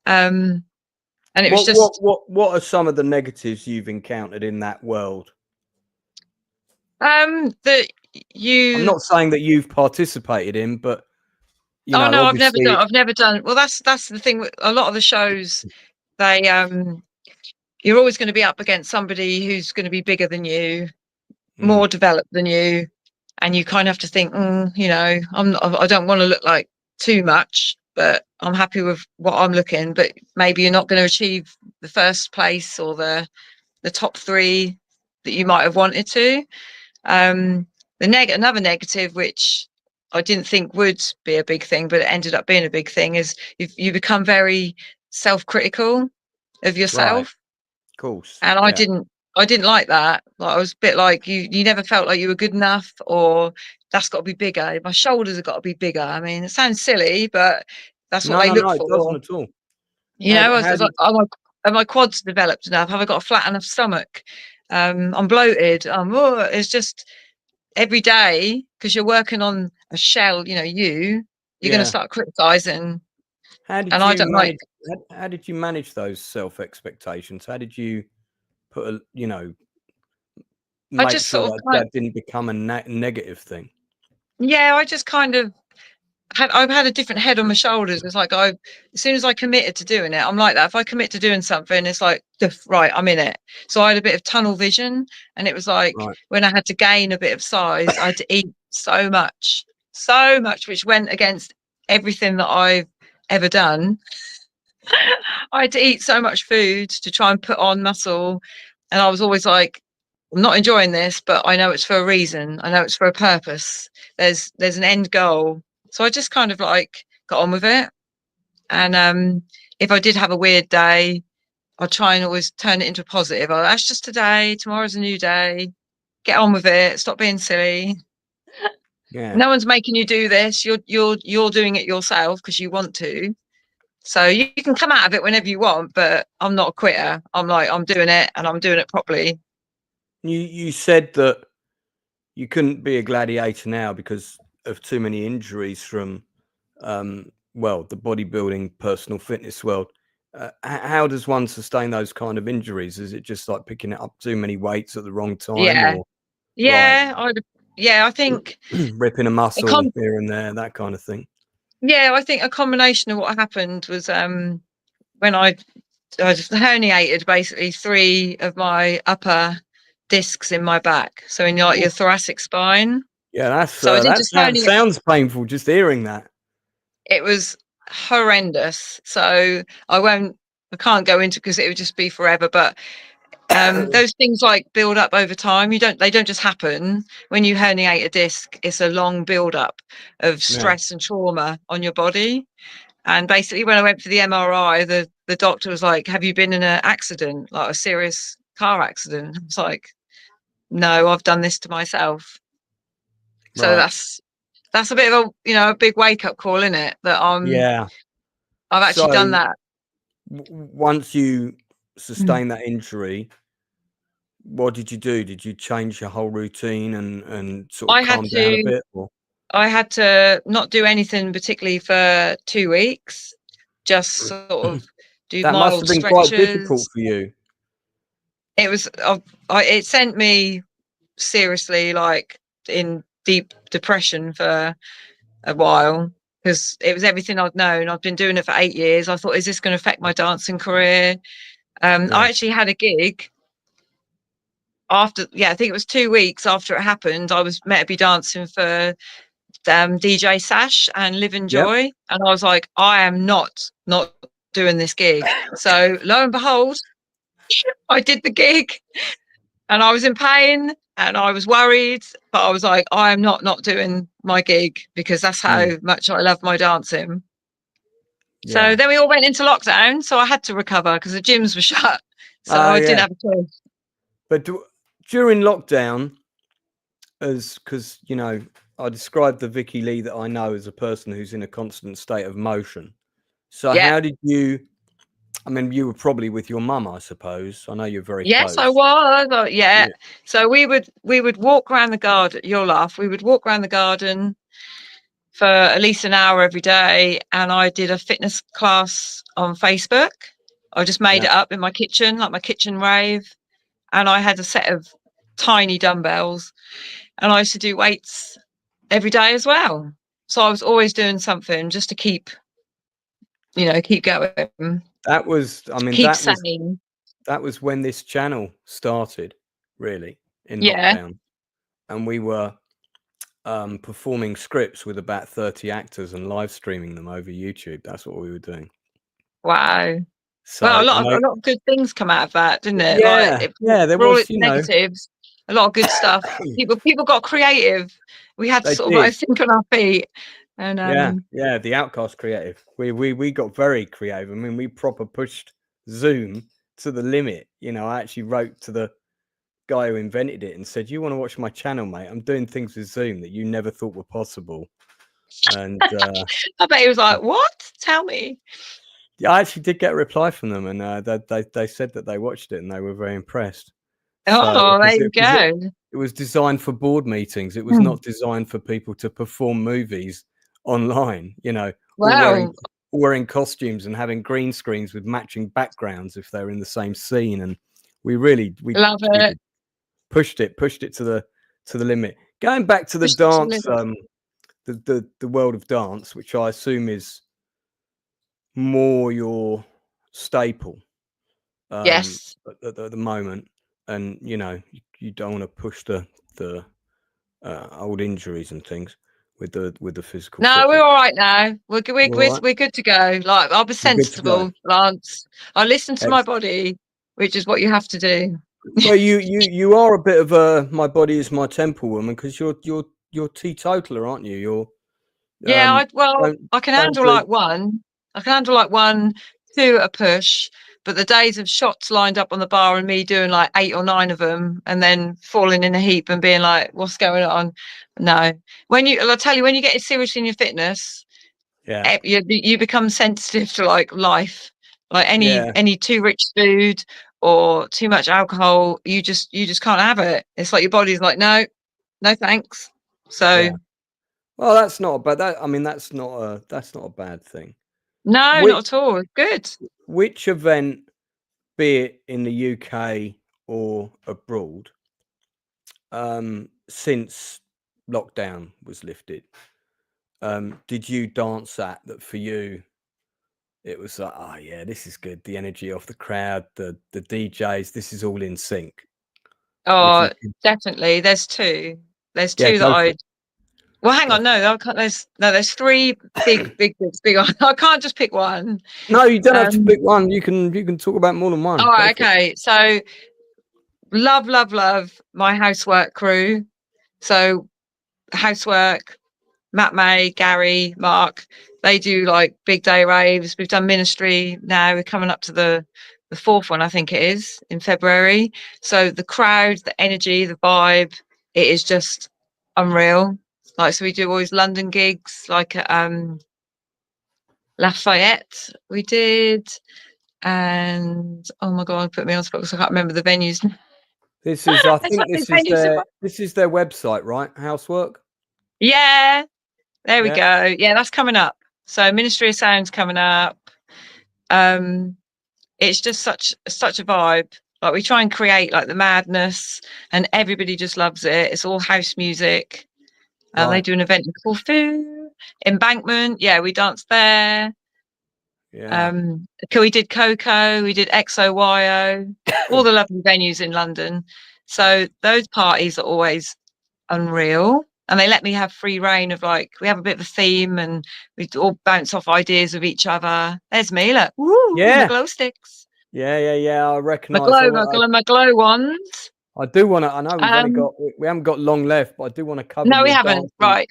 And it was just what are some of the negatives you've encountered in that world? that you I'm not saying that you've participated in, but I've never done. Well, that's the thing with a lot of the shows. They you're always going to be up against somebody who's going to be bigger than you, more developed than you, and you kind of have to think, I don't want to look like too much, but I'm happy with what I'm looking. But maybe you're not going to achieve the first place or the top 3 that you might have wanted to. Another negative, which I didn't think would be a big thing, but it ended up being a big thing, is you become very self-critical of yourself. Right. Of course. And I didn't like that. Like, I was a bit like, you never felt like you were good enough, or that's got to be bigger. My shoulders have got to be bigger. I mean, it sounds silly, but that's what they look for. It doesn't at all. Are my quads developed enough? Have I got a flat enough stomach? I'm bloated. It's just every day, because you're working on a shell, you're going to start criticizing. How did you manage those self expectations? How did you put make sure that didn't become a negative thing? Yeah, I just kind of I've had a different head on my shoulders. It's like as soon as I committed to doing it, I'm like that. If I commit to doing something, it's like, right, I'm in it. So I had a bit of tunnel vision, and it was like when I had to gain a bit of size, I had to eat so much, which went against everything that I've ever done. I had to eat so much food to try and put on muscle. And I was always like, I'm not enjoying this, but I know it's for a reason. I know it's for a purpose. There's an end goal. So I just kind of like got on with it. And if I did have a weird day, I'd try and always turn it into a positive. That's just today. Tomorrow's a new day. Get on with it. Stop being silly. Yeah. No one's making you do this. You're doing it yourself because you want to. So you can come out of it whenever you want, but I'm not a quitter. I'm like, I'm doing it, and I'm doing it properly. You said that you couldn't be a gladiator now because of too many injuries from, the bodybuilding, personal fitness world. How does one sustain those kind of injuries? Is it just like picking up too many weights at the wrong time? I think ripping a muscle here and there, that kind of thing. Yeah, I think a combination of what happened was when I just herniated basically 3 of my upper discs in my back, so in your thoracic spine. Yeah, that sounds painful just hearing that. It was horrendous. So I can't go into, because it would just be forever, but those things like build up over time. They don't just happen. When you herniate a disc, it's a long build up of stress and trauma on your body. And basically when I went for the MRI, the doctor was like, have you been in an accident, like a serious car accident? I was like, no, I've done this to myself. So that's a bit of a big wake up call, isn't it? That I've actually done So, that. Once you sustained that injury, what did you do? Did you change your whole routine and sort of I had calm down a to bit? Or? I had to not do anything particularly for 2 weeks, just sort of do That must mild have been quite difficult stretches. for you. It was it sent me seriously like in deep depression for a while, because it was everything I'd known. I've been doing it for 8 years. I thought, is this going to affect my dancing career? Yeah. I actually had a gig after, I think it was 2 weeks after it happened. I was meant to be dancing for DJ Sash and Live and Yep. Joy, and I was like, I am not doing this gig. So lo and behold, I did the gig, and I was in pain and I was worried, but I was like, I am not doing my gig, because that's how much I love my dancing. Yeah. So then we all went into lockdown, so I had to recover because the gyms were shut. So I didn't have a choice. But during lockdown, because I described the Vicci Lee that I know as a person who's in a constant state of motion. So Yeah. how did you? I mean, you were probably with your mum, I suppose. I know you're very Yes, close. I was. Yeah. So we would walk around the garden. You'll laugh. We would walk around the garden for at least an hour every day, and I did a fitness class on Facebook. I just made it up in my kitchen, like my kitchen rave, and I had a set of tiny dumbbells, and I used to do weights every day as well. So I was always doing something just to keep going. That was, I mean, Keep sane. that was when this channel started, really, in Yeah. lockdown, and we were performing scripts with about 30 actors and live streaming them over YouTube. That's what we were doing. Wow. So Well, a lot of good things come out of that, didn't it? Yeah, there for all was, its negatives, a lot of good stuff. People got creative. We had to They sort of did. think on our feet. And yeah, the Outcast creative. We got very creative. I mean, we proper pushed Zoom to the limit. I actually wrote to the guy who invented it and said, "You want to watch my channel, mate? I'm doing things with Zoom that you never thought were possible." And I bet he was like, "What? Tell me." I actually did get a reply from them, and they said that they watched it and they were very impressed. Oh, there you go. It was designed for board meetings. It was not designed for people to perform movies online. Wow. Wearing costumes and having green screens with matching backgrounds if they're in the same scene. And we love it. Pushed it to the limit. Going back to the dance, the world of dance, which I assume is more your staple. Yes. At the moment, and you don't want to push the old injuries and things with the physical. No, fitness. we're all right now. We're good to go. Like, I'll be sensible, Lance. I listen to my body, which is what you have to do. Well, you are a bit of a my body is my temple woman, because you're teetotaler, aren't you? You're I can handle like one. I can handle like 1, 2 at a push. But the days of shots lined up on the bar and me doing like 8 or 9 of them and then falling in a heap and being like, what's going on? No. I'll tell you, when you get serious in your fitness, you become sensitive to like life, like any too rich food or too much alcohol. You just can't have it. It's like your body's like, no thanks. So well, that's not bad. That's not a bad thing. No, not at all. Good. Which event, be it in the UK or abroad, since lockdown was lifted, did you dance at that for you? It was like, oh yeah, this is good. The energy of the crowd, the DJs, this is all in sync. Oh, definitely. There's two. There's two that I. Well, hang on. No, there's 3 big. I can't just pick one. No, you don't have to pick one. You can talk about more than one. All right. Okay. So, love my housework crew. So, housework, Matt May, Gary, Mark. They do like big day raves. We've done ministry now. We're coming up to the 4th one, I think it is, in February. So the crowd, the energy, the vibe, it is just unreal. Like, so we do always London gigs, like at Lafayette we did, and oh my god, put me on the spot because I can't remember the venues. This is, I There's so think many this is venues in their website, right? Housework. Yeah, there we Yeah. go. Yeah, that's coming up. So Ministry of Sound's coming up. It's just such a vibe. Like, we try and create like the madness, and everybody just loves it. It's all house music, and they Right. do an event in Corfu, Embankment. Yeah, we danced there. Yeah. We did Coco, we did XOYO, all the lovely venues in London. So those parties are always unreal, and they let me have free reign of, like, we have a bit of a theme, and we all bounce off ideas of each other. There's me, look, woo, my Yeah. glow sticks, Yeah. I my recognise. glow ones. I do want to. I know we haven't got long left, but I do want to cover. No, we haven't. Right.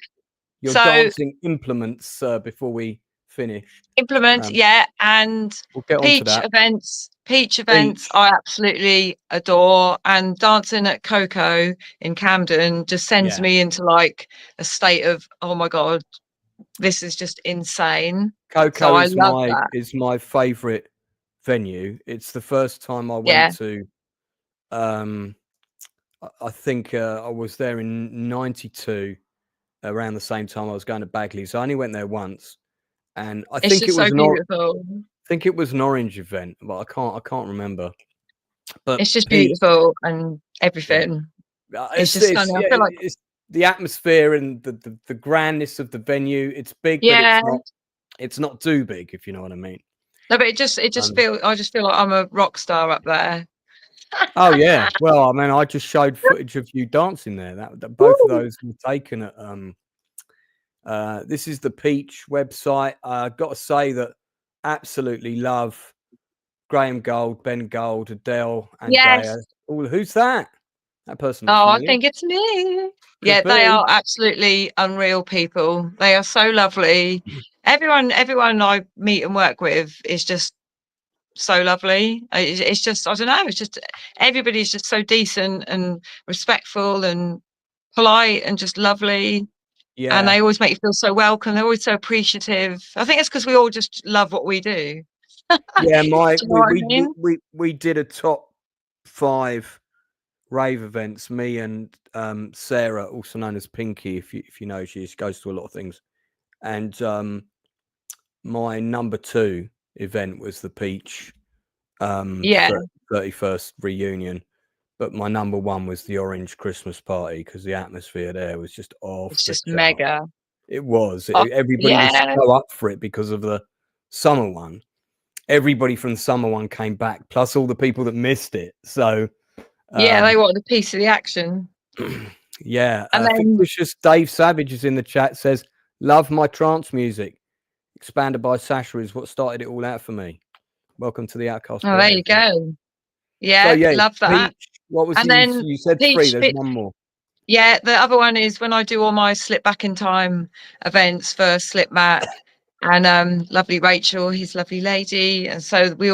Your So dancing implements before we finish. implement, yeah, and We'll get onto that. Peach events I absolutely adore, and dancing at Coco in Camden just sends me into like a state of, oh my god, this is just insane. Coco So is my favourite venue. It's the first time I went to. I think I was there in '92, around the same time I was going to Bagley. So I only went there once, and I think it was beautiful. I think it was an Orange event, but I can't remember. But it's just beautiful and everything. It's just stunning. I feel like it's the atmosphere and the grandness of the venue. It's big, but it's not too big, if you know what I mean. No, but I just feel like I'm a rock star up there. Oh yeah. Well, I mean, I just showed footage of you dancing there. That both of those were taken at this is the Peach website. I've got to say that absolutely love Graham Gold, Ben Gold, Adele, and who's that? That person. Oh, I think it's me. They are absolutely unreal people. They are so lovely. Everyone I meet and work with is just so lovely. It's just, I don't know, it's just, everybody's just so decent and respectful and polite and just lovely. Yeah. And they always make you feel so welcome. They're always so appreciative. I think it's because we all just love what we do. Yeah, we did a top 5 rave events. Me and Sarah, also known as Pinky, if you know, she goes to a lot of things. And my number 2 event was the Peach 31st reunion. But my number 1 was the Orange Christmas party, because the atmosphere there was just off. It's just mega. It was. Everybody was so up for it because of the summer one. Everybody from the summer one came back, plus all the people that missed it. So they wanted a piece of the action. Yeah. And I think it's just Dave Savage is in the chat, says, love my trance music. Expanded by Sasha is what started it all out for me. Welcome to the Outcast. Oh, there you go. Yeah, so, love that. Peach, what was you said Peach, 3, there's one more. Yeah, the other one is when I do all my Slip Back in Time events for Slip Matt and lovely Rachel, his lovely lady. And so I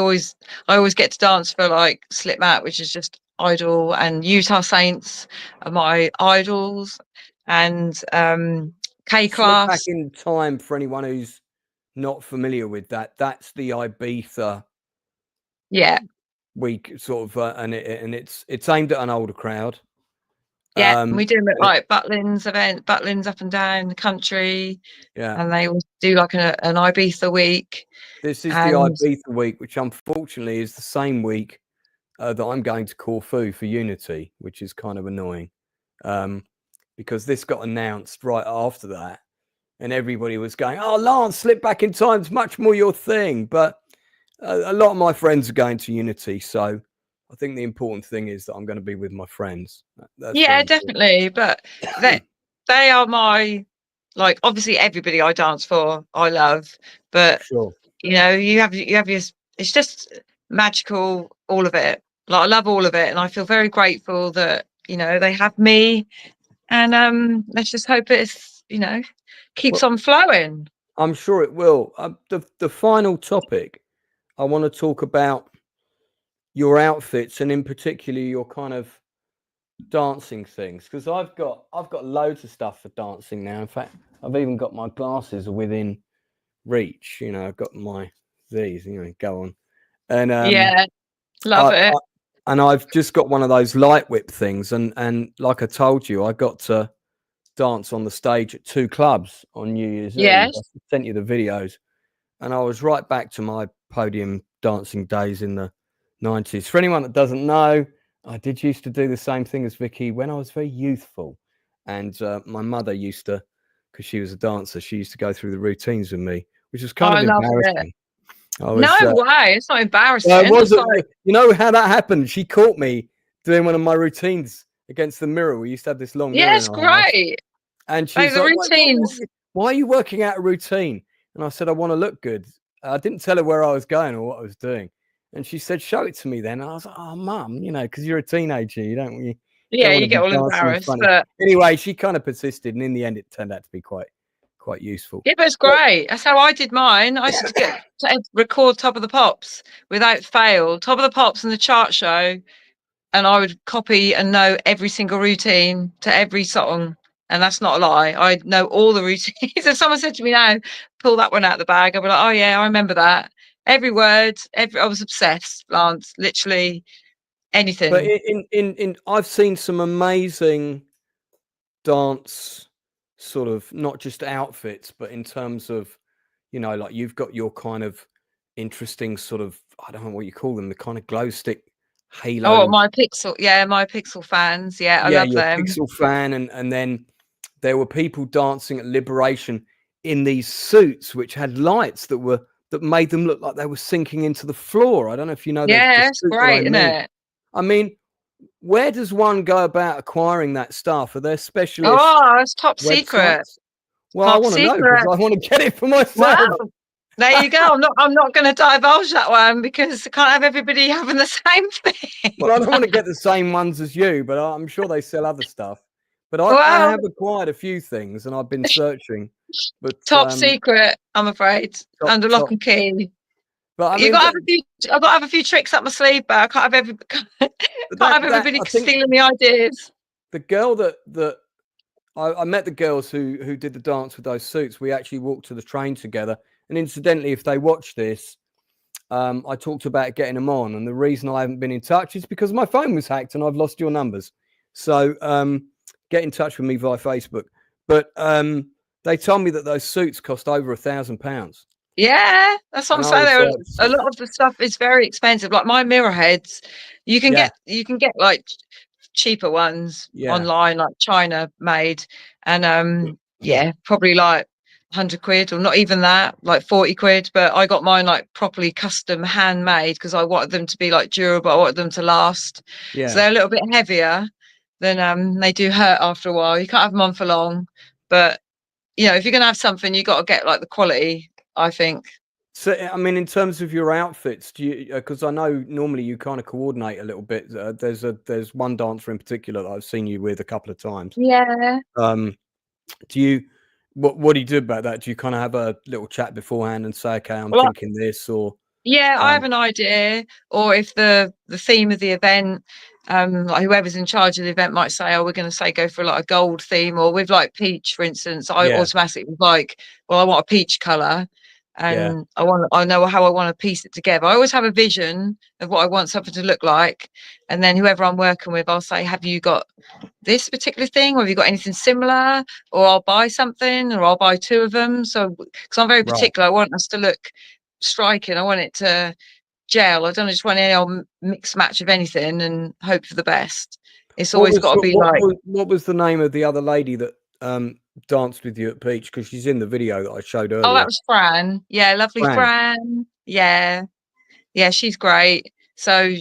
always get to dance for like Slip Matt, which is just idol, and Utah Saints are my idols, and K-Class. Slip Back in Time, for anyone who's not familiar with that, that's the Ibiza week sort of, and it's aimed at an older crowd. Yeah, and we do them at like Butlins up and down the country. Yeah, and they always do like an Ibiza week. This is the Ibiza week, which unfortunately is the same week that I'm going to Corfu for Unity, which is kind of annoying, because this got announced right after that, and everybody was going, "Oh, Lance, Slip Back in Time's much more your thing." But a lot of my friends are going to Unity, so I think the important thing is that I'm going to be with my friends. That's definitely. But they are my, like, obviously everybody I dance for, I love. But you know, you have your. It's just magical, all of it. Like, I love all of it, and I feel very grateful that, you know, they have me. And let's just hope it's, you know, keeps on flowing. I'm sure it will. The final topic, I want to talk about your outfits, and in particular your kind of dancing things, because I've got loads of stuff for dancing now. In fact, I've even got my glasses within reach. You know, I've got my these. You know, go on, and Yeah, love it. And I've just got one of those light whip things, and like I told you, I got to dance on the stage at 2 clubs on New Year's Eve. Yes. I sent you the videos, and I was right back to my podium dancing days in the 90s. For anyone that doesn't know, I did used to do the same thing as Vicci when I was very youthful, and my mother used to, because she was a dancer, she used to go through the routines with me, which was kind of embarrassing. No way, it's not embarrassing. It wasn't. You know how that happened? She caught me doing one of my routines against the mirror. We used to have this long mirror. Yes, great. And she's like, routines. Why are you working out a routine? And I said, I want to look good. I didn't tell her where I was going or what I was doing. And she said, show it to me then. And I was like, oh, Mum, you know, because you're a teenager, you don't. You get all embarrassed. But anyway, she kind of persisted, and in the end, it turned out to be quite useful. Yeah, but it's great. That's how I did mine. I used to record Top of the Pops without fail, Top of the Pops and the chart show, and I would copy and know every single routine to every song. And that's not a lie. I know all the routines. If someone said to me now, pull that one out of the bag, I'd be like, oh yeah, I remember that. Every word, I was obsessed, Lance, literally anything. But in I've seen some amazing dance sort of, not just outfits, but in terms of, you know, like you've got your kind of interesting sort of, I don't know what you call them, the kind of glow stick halo. Oh, my Pixel fans. Yeah, I love them. Pixel fan. And then there were people dancing at Liberation in these suits which had lights that made them look like they were sinking into the floor. I don't know if you know. Yeah, it's great, isn't it? I mean, where does one go about acquiring that stuff? Are there specialists? Oh, it's top secret. Well, I want to know, because I want to get it for myself. Wow. There you go. I'm not going to divulge that one because I can't have everybody having the same thing. Well, I don't want to get the same ones as you, but I'm sure they sell other stuff. But I have acquired a few things, and I've been searching. But top secret, I'm afraid, under lock and key. But I mean, I've got to have a few tricks up my sleeve, but I can't have everybody stealing the ideas. The girl that I met, the girls who did the dance with those suits, we actually walked to the train together. And incidentally, if they watch this, I talked about getting them on. And the reason I haven't been in touch is because my phone was hacked and I've lost your numbers. So get in touch with me via Facebook. But they told me that those suits cost over £1,000. Yeah, that's what I'm saying. A lot of the stuff is very expensive. Like my mirror heads, you can get like cheaper ones online, like China made, and probably like 100 quid or not even that, like 40 quid. But I got mine like properly custom handmade because I wanted them to be like durable. I wanted them to last. So they're a little bit heavier than they do hurt after a while. You can't have them on for long, but you know, if you're gonna have something, you got to get like the quality, I think. So, I mean, in terms of your outfits, do you? Because I know normally you kind of coordinate a little bit. There's one dancer in particular that I've seen you with a couple of times. Yeah. Do you? What do you do about that? Do you kind of have a little chat beforehand and say, okay, I'm thinking this, or? Yeah, I have an idea. Or if the theme of the event, like whoever's in charge of the event might say, oh, we're going to say go for like a gold theme, or with like peach, for instance, I automatically was like, well, I want a peach color, and I know how I want to piece it together. I always have a vision of what I want something to look like, and then whoever I'm working with, I'll say, have you got this particular thing, or have you got anything similar, or I'll buy something, or I'll buy 2 of them. So because I'm very particular, I want us to look striking. I want it to gel. I don't just want any old mixed match of anything and hope for the best. It's always got to be like. What was the name of the other lady that danced with you at Peach? Because she's in the video that I showed earlier. Oh, that was Fran. Yeah, lovely Fran. Yeah, she's great. So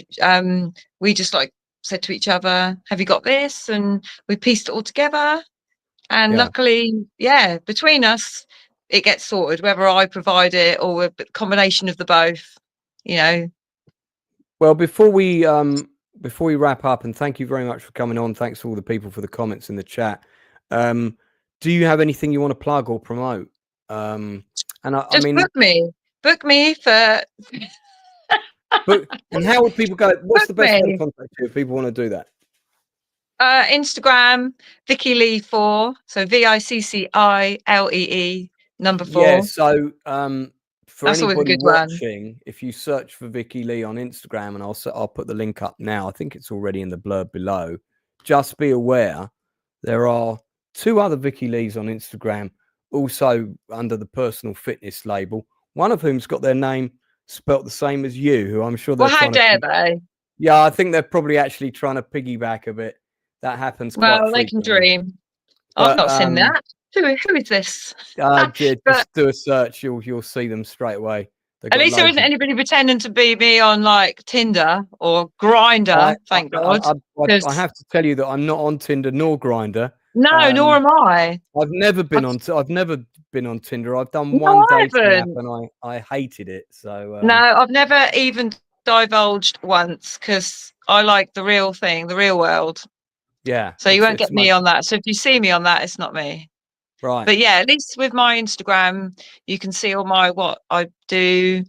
we just like said to each other, have you got this? And we pieced it all together. And luckily, between us, it gets sorted, whether I provide it or a combination of the both, you know. Well, before we wrap up, and thank you very much for coming on. Thanks to all the people for the comments in the chat. Do you have anything you want to plug or promote? And I mean, book me for. And how would people go? What's the best way to contact you if people want to do that? Instagram, Vicci Lee 4, so VICCILEE number Yeah, 4. so for That's always a anybody good one. watching, if you search for Vicci Lee on Instagram, and I'll put the link up now. I think it's already in the blurb below. Just be aware there are 2 other Vicci Lees on Instagram, also under the personal fitness label. One of whom's got their name spelt the same as you, who I'm sure they're Well, how trying dare to. they? Yeah, I think they're probably actually trying to piggyback a bit. That happens quite Well, they can frequently. dream. I've But not seen that. Who is this? yeah, But just do a search. You'll see them straight away. They've at got least there loads isn't of. anybody pretending to be me on like Tinder or Grinder. Thank God. I have to tell you that I'm not on Tinder nor Grinder. No, nor am I. I've never been on Tinder. I've done No, one I dating app haven't. and I hated it. So No, I've never even divulged once because I like the real thing, the real world. yeah. So you won't it's get me on that. So if you see me on that, it's not me. right. But yeah, at least with my Instagram, you can see all my what I do,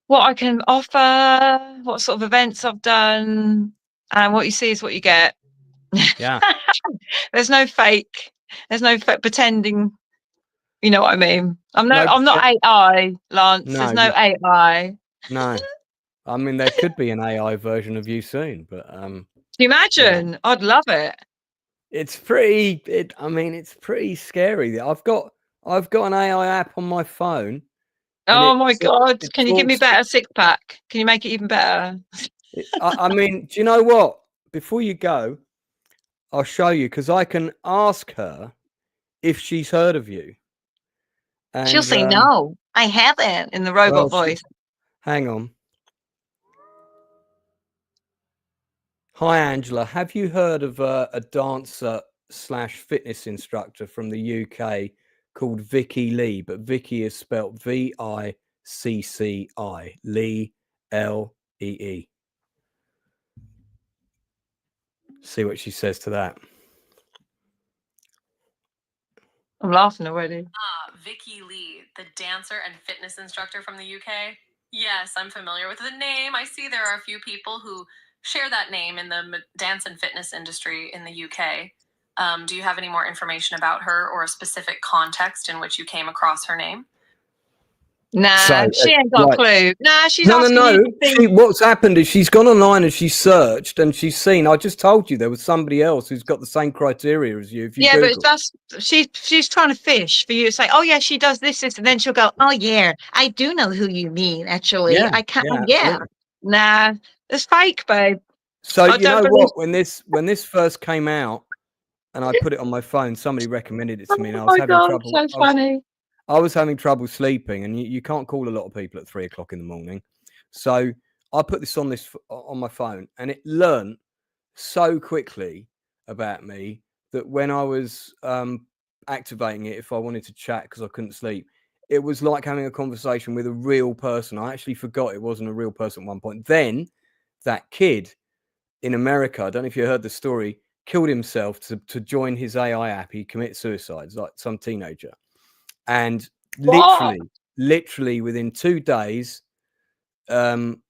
what I can offer, what sort of events I've done, and what you see is what you get. Yeah. There's no fake. There's no pretending. You know what I mean? I'm not AI, Lance. No, There's no AI. no. I mean, there could be an AI version of you soon, but Can you imagine? yeah. I'd love it. It's pretty. It's pretty scary. I've got an AI app on my phone. Oh my God! It Can you give me talks. better six pack? Can you make it even better? I mean, do you know what? Before you go, I'll show you because I can ask her if she's heard of you. And, she'll say no, I haven't in the robot voice. Hang on. Hi, Angela. Have you heard of a dancer / fitness instructor from the UK called Vicci Lee? But Vicci is spelt Vicci, Lee, Lee. See what she says to that. I'm laughing already. Vicci Lee, the dancer and fitness instructor from the UK. Yes, I'm familiar with the name. I see there are a few people who share that name in the dance and fitness industry in the UK. Do you have any more information about her or a specific context in which you came across her name? Nah, she ain't got a clue. Nah, she's no. you What's happened is she's gone online and she's searched and she's seen. I just told you there was somebody else who's got the same criteria as you. If you yeah, Google. but she's trying to fish for you to say, oh yeah, she does this, and then she'll go, oh yeah, I do know who you mean. Actually, Yeah, I can't. yeah. Nah, it's fake, babe. So you know what? When this first came out, and I put it on my phone, somebody recommended it to me, and I was having trouble. So funny. I was having trouble sleeping, and you can't call a lot of people at 3 o'clock in the morning. So I put this on my phone, and it learned so quickly about me that when I was activating it, if I wanted to chat because I couldn't sleep, it was like having a conversation with a real person. I actually forgot it wasn't a real person at one point. Then that kid in America, I don't know if you heard the story, killed himself to join his AI app. He committed suicide, like some teenager. And literally within 2 days, when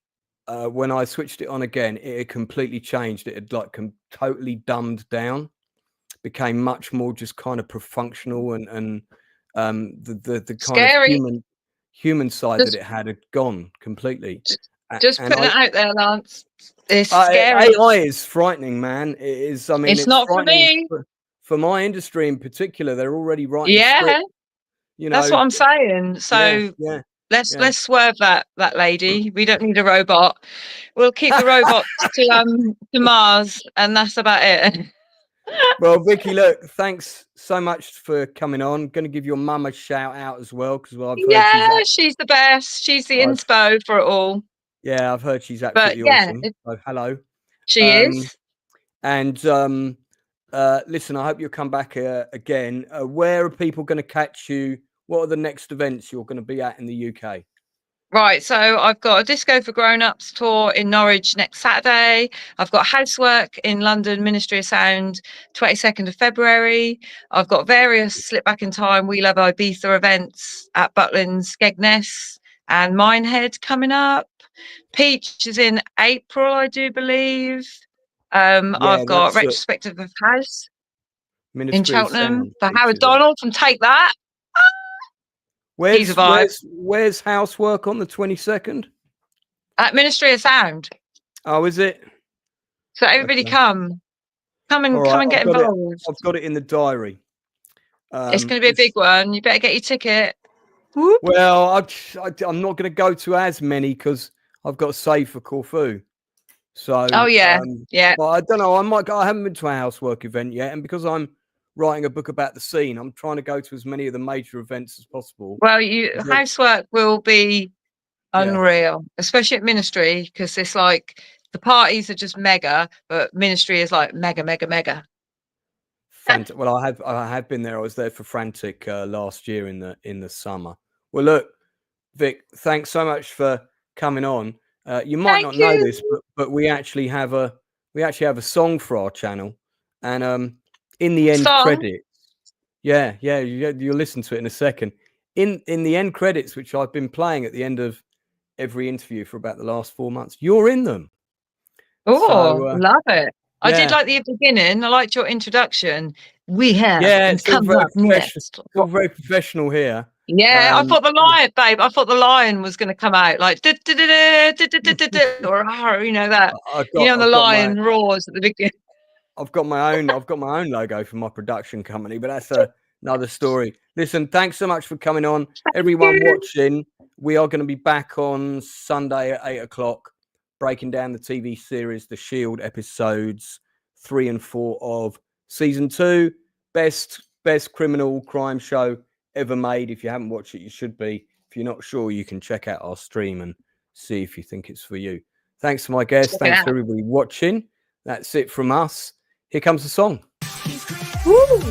I switched it on again, it had completely changed. It had like totally dumbed down, became much more just kind of functional, and the kind of human side that it had gone completely. Just putting it out there, Lance. It's scary. AI is frightening, man. It is. I mean, it's not for me. For my industry in particular, they're already writing. Yeah. Script. You know, that's what I'm saying. So let's swerve that lady. We don't need a robot. We'll keep the robot to Mars, and that's about it. Well, Vicci, look, thanks so much for coming on. I'm going to give your mum a shout out as well because I've heard she's the best. She's the inspo for it all. Yeah, I've heard she's absolutely awesome. So hello. She is. And listen, I hope you'll come back again. Where are people going to catch you? What are the next events you're going to be at in the UK? Right, so I've got a Disco for Grown-Ups tour in Norwich next Saturday. I've got Housework in London, Ministry of Sound, 22nd of February. I've got various Slip Back in Time, We Love Ibiza events at Butlins, Skegness and Minehead coming up. Peach is in April, I do believe. I've got Retrospective of House in Cheltenham for Howard Donald from Take That. He's a vibe. Where's Housework on the 22nd? At Ministry of Sound. Oh, is it? So everybody Okay. come and get involved. I've got it in the diary. It's going to be a big one. You better get your ticket. Whoop. Well, I'm not going to go to as many because I've got to save for Corfu. So, yeah. But I don't know. I haven't been to a Housework event yet, and because I'm writing a book about the scene, I'm trying to go to as many of the major events as possible. Well, Housework will be unreal, especially at Ministry, because it's like the parties are just mega, but Ministry is like mega. Well, I have been there. I was there for Frantic last year in the summer. Well, look, Vic, thanks so much for coming on. You might not know this, but we actually have a song for our channel, and in the end credits, you'll listen to it in a second. In the end credits, which I've been playing at the end of every interview for about the last 4 months, you're in them. Love it. I did like the beginning. I liked your introduction. We have it's all very professional here. Yeah, I thought the lion, babe. I thought the lion was going to come out like or you know that. The lion roars at the beginning. I've got my own logo for my production company, but that's another story. Listen, thanks so much for coming on, everyone watching. We are going to be back on Sunday at 8:00, breaking down the TV series The Shield episodes 3 and 4 of season 2. Best criminal crime show ever made. If you haven't watched it, you should be. If you're not sure, you can check out our stream and see if you think it's for you. Thanks to my guests. Thanks to everybody watching. That's it from us. Here comes the song. Woo!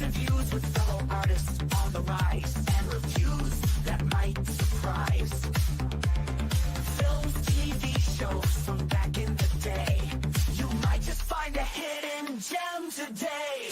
Interviews with fellow artists on the rise and reviews that might surprise. Films, TV shows from back in the day. You might just find a hidden gem today.